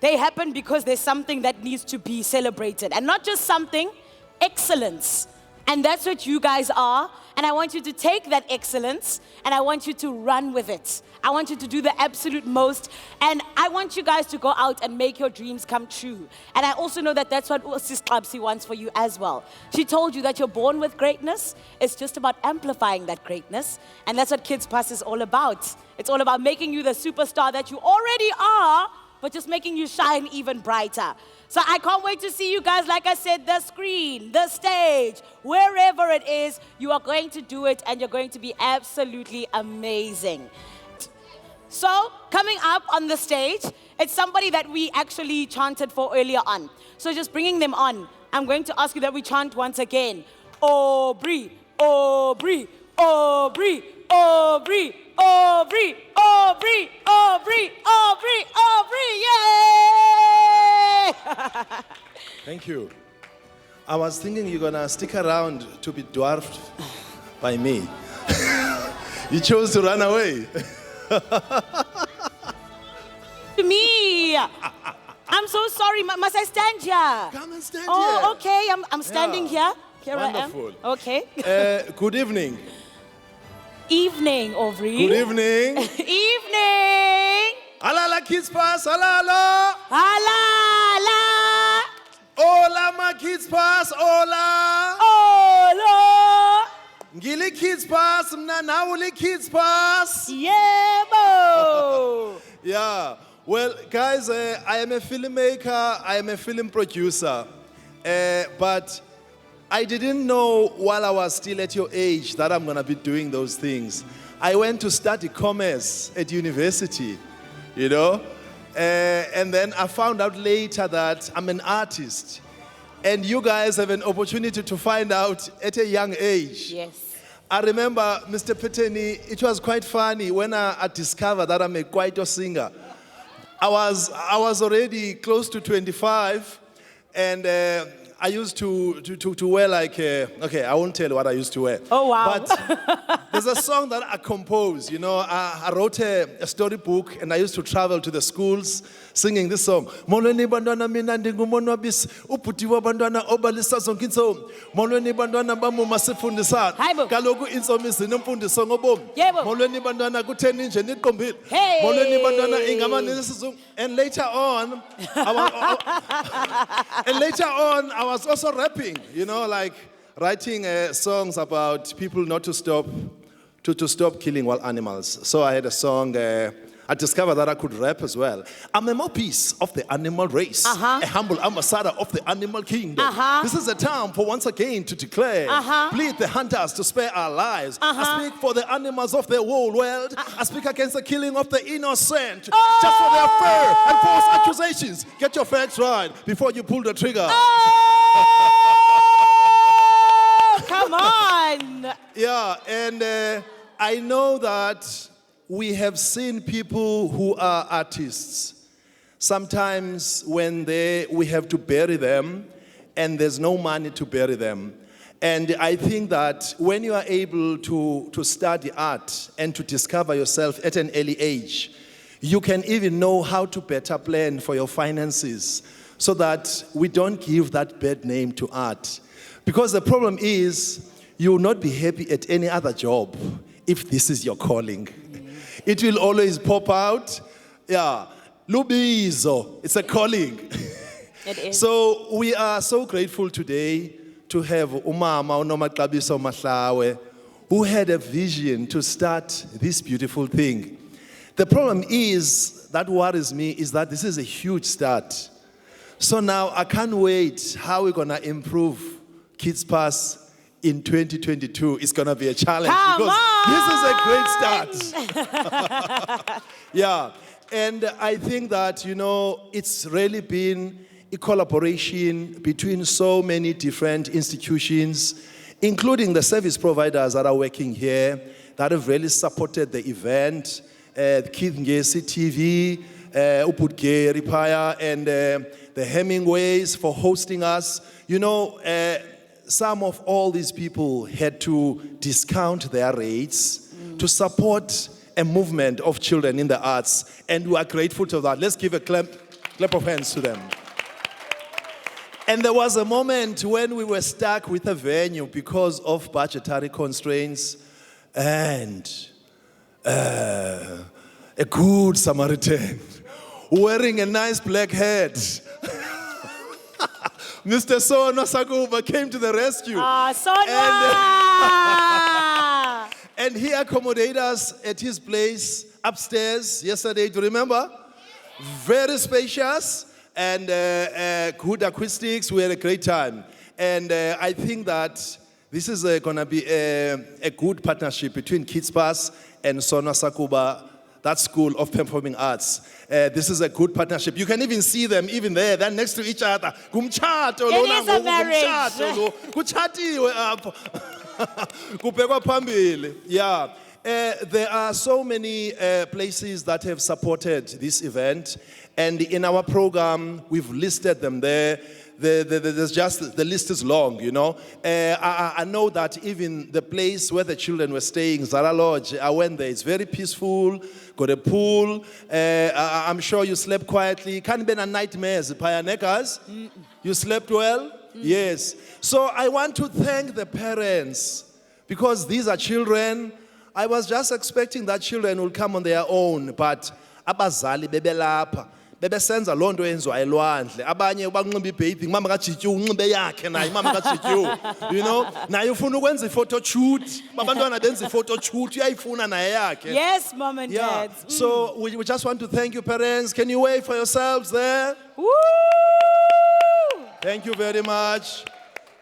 They happen because there's something that needs to be celebrated. And not just something, excellence. And that's what you guys are. And I want you to take that excellence and I want you to run with it. I want you to do the absolute most. And I want you guys to go out and make your dreams come true. And I also know that that's what Sis Kiddzpas wants for you as well. She told you that you're born with greatness. It's just about amplifying that greatness. And that's what Kiddzpas is all about. It's all about making you the superstar that you already are, but just making you shine even brighter. So I can't wait to see you guys, like I said, the screen, the stage, wherever it is, you are going to do it and you're going to be absolutely amazing. So coming up on the stage, it's somebody that we actually chanted for earlier on. So just bringing them on, I'm going to ask you that we chant once again. Aubrey, Aubrey, Aubrey, Aubrey, Aubrey, Aubrey, Aubrey, Aubrey, Aubrey, yay! Thank you. I was thinking you're gonna stick around to be dwarfed by me. You chose to run away. To me. I'm so sorry. Must I stand here? Come and stand here. here. Oh, okay. I'm standing here. Here Wonderful. I am. Okay. Good evening. Evening, Aubrey. Good evening. Evening. Alala Kiddzpas, alala. Alala. Hola ma Kiddzpas, hola. Hola. Ngili Kiddzpas, mna nawuli Kiddzpas. Yebo. Yeah. Well, guys, I am a filmmaker. I am a film producer. But I didn't know while I was still at your age that I'm going to be doing those things. I went to study commerce at university, you know. And then I found out later that I'm an artist. And you guys have an opportunity to find out at a young age. Yes. I remember, Mr. Peteni, it was quite funny when I discovered that I'm a kwaito singer. I was already close to 25, and I used to wear like, okay, I won't tell you what I used to wear. Oh, wow. But there's a song that I composed, you know. I wrote a storybook, and I used to travel to the schools singing this song. Molweni bantwana mina ndingumonwabisi, ubhuti wabantwana obalisa zonke intsomi. Molweni bantwana bam masifundisane. Kaloku intsomi zinemfundiso ngobomi. Molweni bantwana kutheni nje niqombile. Molweni bantwana ingaba nesizungu. And later on, I was also rapping, you know, like writing songs about people not to stop killing wild animals. So I had a song. I discovered that I could rap as well. I'm a mouthpiece of the animal race, a humble ambassador of the animal kingdom. This is a time for once again to declare, plead the hunters to spare our lives. I speak for the animals of the whole world. I speak against the killing of the innocent, just for their fair and false accusations. Get your facts right before you pull the trigger. Come on. Yeah, and I know that we have seen people who are artists. Sometimes when we have to bury them, and there's no money to bury them. And I think that when you are able to study art and to discover yourself at an early age, you can even know how to better plan for your finances so that we don't give that bad name to art. Because the problem is, you will not be happy at any other job if this is your calling. It will always pop out. Yeah. Lubizo. It's a calling. It is. So we are so grateful today to have Umama Kiddzpas Mahlawe, who had a vision to start this beautiful thing. The problem is, that worries me, is that this is a huge start. So now I can't wait how we're going to improve Kiddzpas in 2022. It's going to be a challenge because this is a great start. Yeah, and I think that, it's really been a collaboration between so many different institutions, including the service providers that are working here, that have really supported the event. Kiddzpas TV, Uputge Ripaya, and the Hemingways for hosting us. Some of all these people had to discount their rates to support a movement of children in the arts, and we are grateful to that. Let's give a clap of hands to them. And there was a moment when we were stuck with a venue because of budgetary constraints, and a good Samaritan wearing a nice black hat, Mr. Sono Sakuba, came to the rescue. And he accommodated us at his place upstairs yesterday, do you remember? Very spacious and good acoustics. We had a great time. And I think that this is going to be a good partnership between Kiddzpas and Sona Sakuba, that School of Performing Arts. This is a good partnership. You can even see them even there. They're next to each other. Kumchato, it is a marriage. Yeah. There are so many places that have supported this event, and in our program, we've listed them there. There's just, the list is long, I know that even the place where the children were staying, Zara Lodge, I went there. It's very peaceful, got a pool. I'm sure you slept quietly. Can't be a nightmares, Payanekas. You slept well? Yes. So I want to thank the parents, because these are children. I was just expecting that children will come on their own, but abazali bebelapha. Bebesenza loo nto yenziwa elwandle. Abanye banxiba ibheyibhi, mama kajityu unxibe yakhe naye, mama kajityu. Naye ufuna ukwenza i-photo shoot. Abantwana benza i-photo shoot, uyayifuna naye yakhe. Yes, mom and Yeah. dad. So we just want to thank you, parents. Can you wave for yourselves there? Woo! Thank you very much.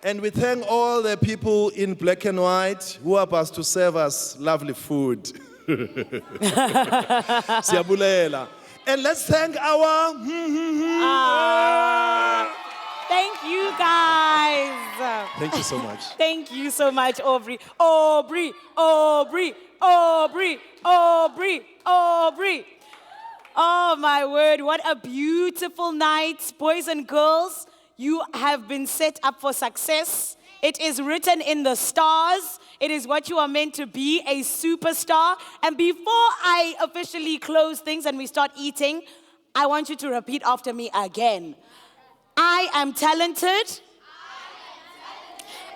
And we thank all the people in black and white who help us to serve us lovely food. Siyabulela. And let's thank our... Thank you, guys. Thank you so much. Thank you so much, Aubrey. Aubrey, Aubrey, Aubrey, Aubrey, Aubrey. Oh, my word. What a beautiful night. Boys and girls, you have been set up for success. It is written in the stars. It is what you are meant to be, a superstar. And before I officially close things and we start eating, I want you to repeat after me again. I am talented.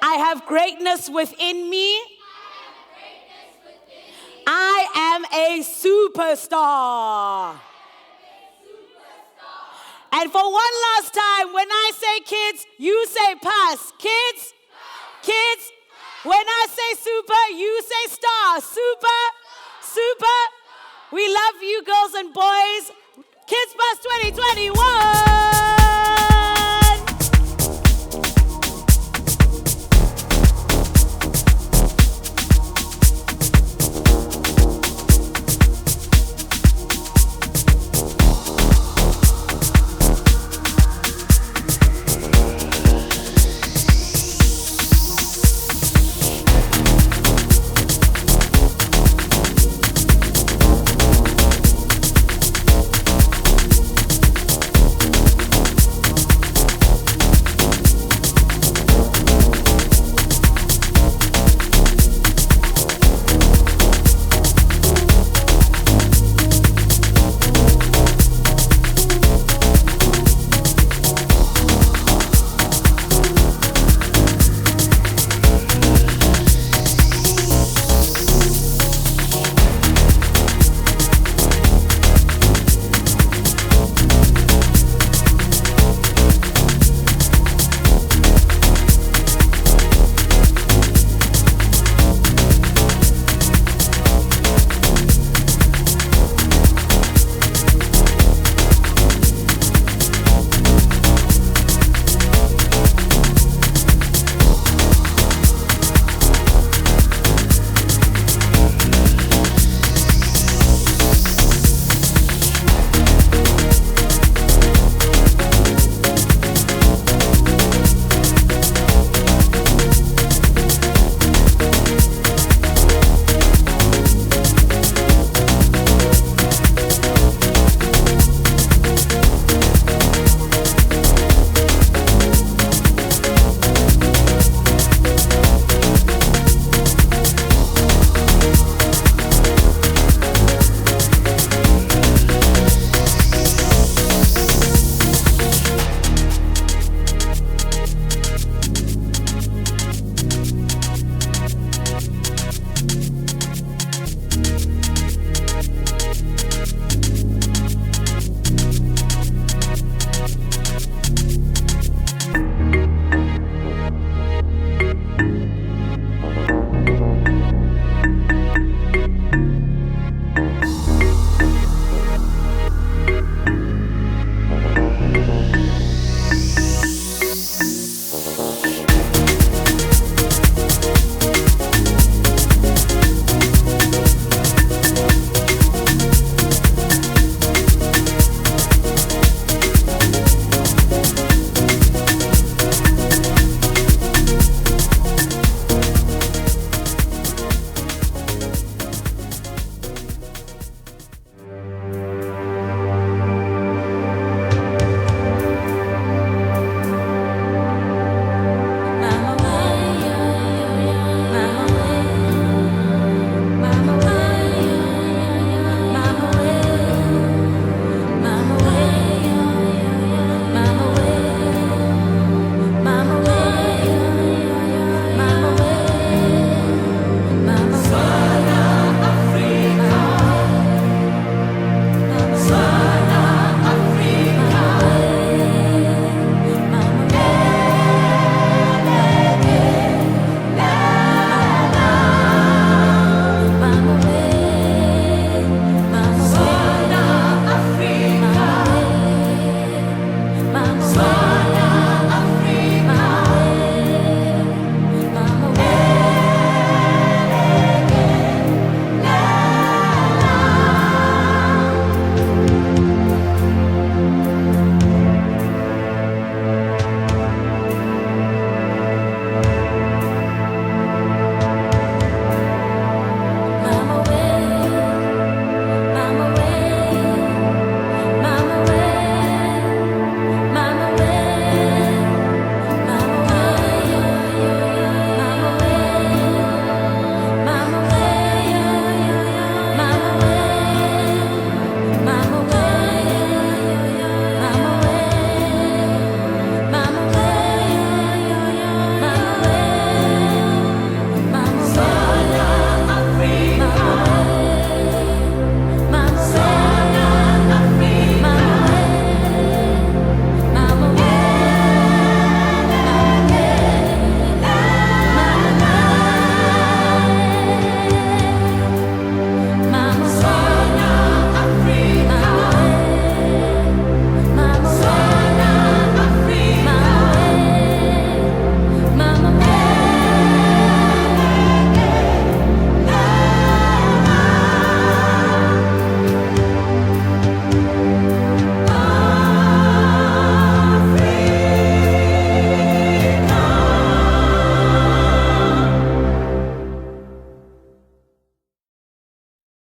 I have greatness within me. I am a superstar. And for one last time, when I say kids, you say pass. Kids, kids. When I say super, you say star. Super, super. We love you, girls and boys. Kiddzpas 2021.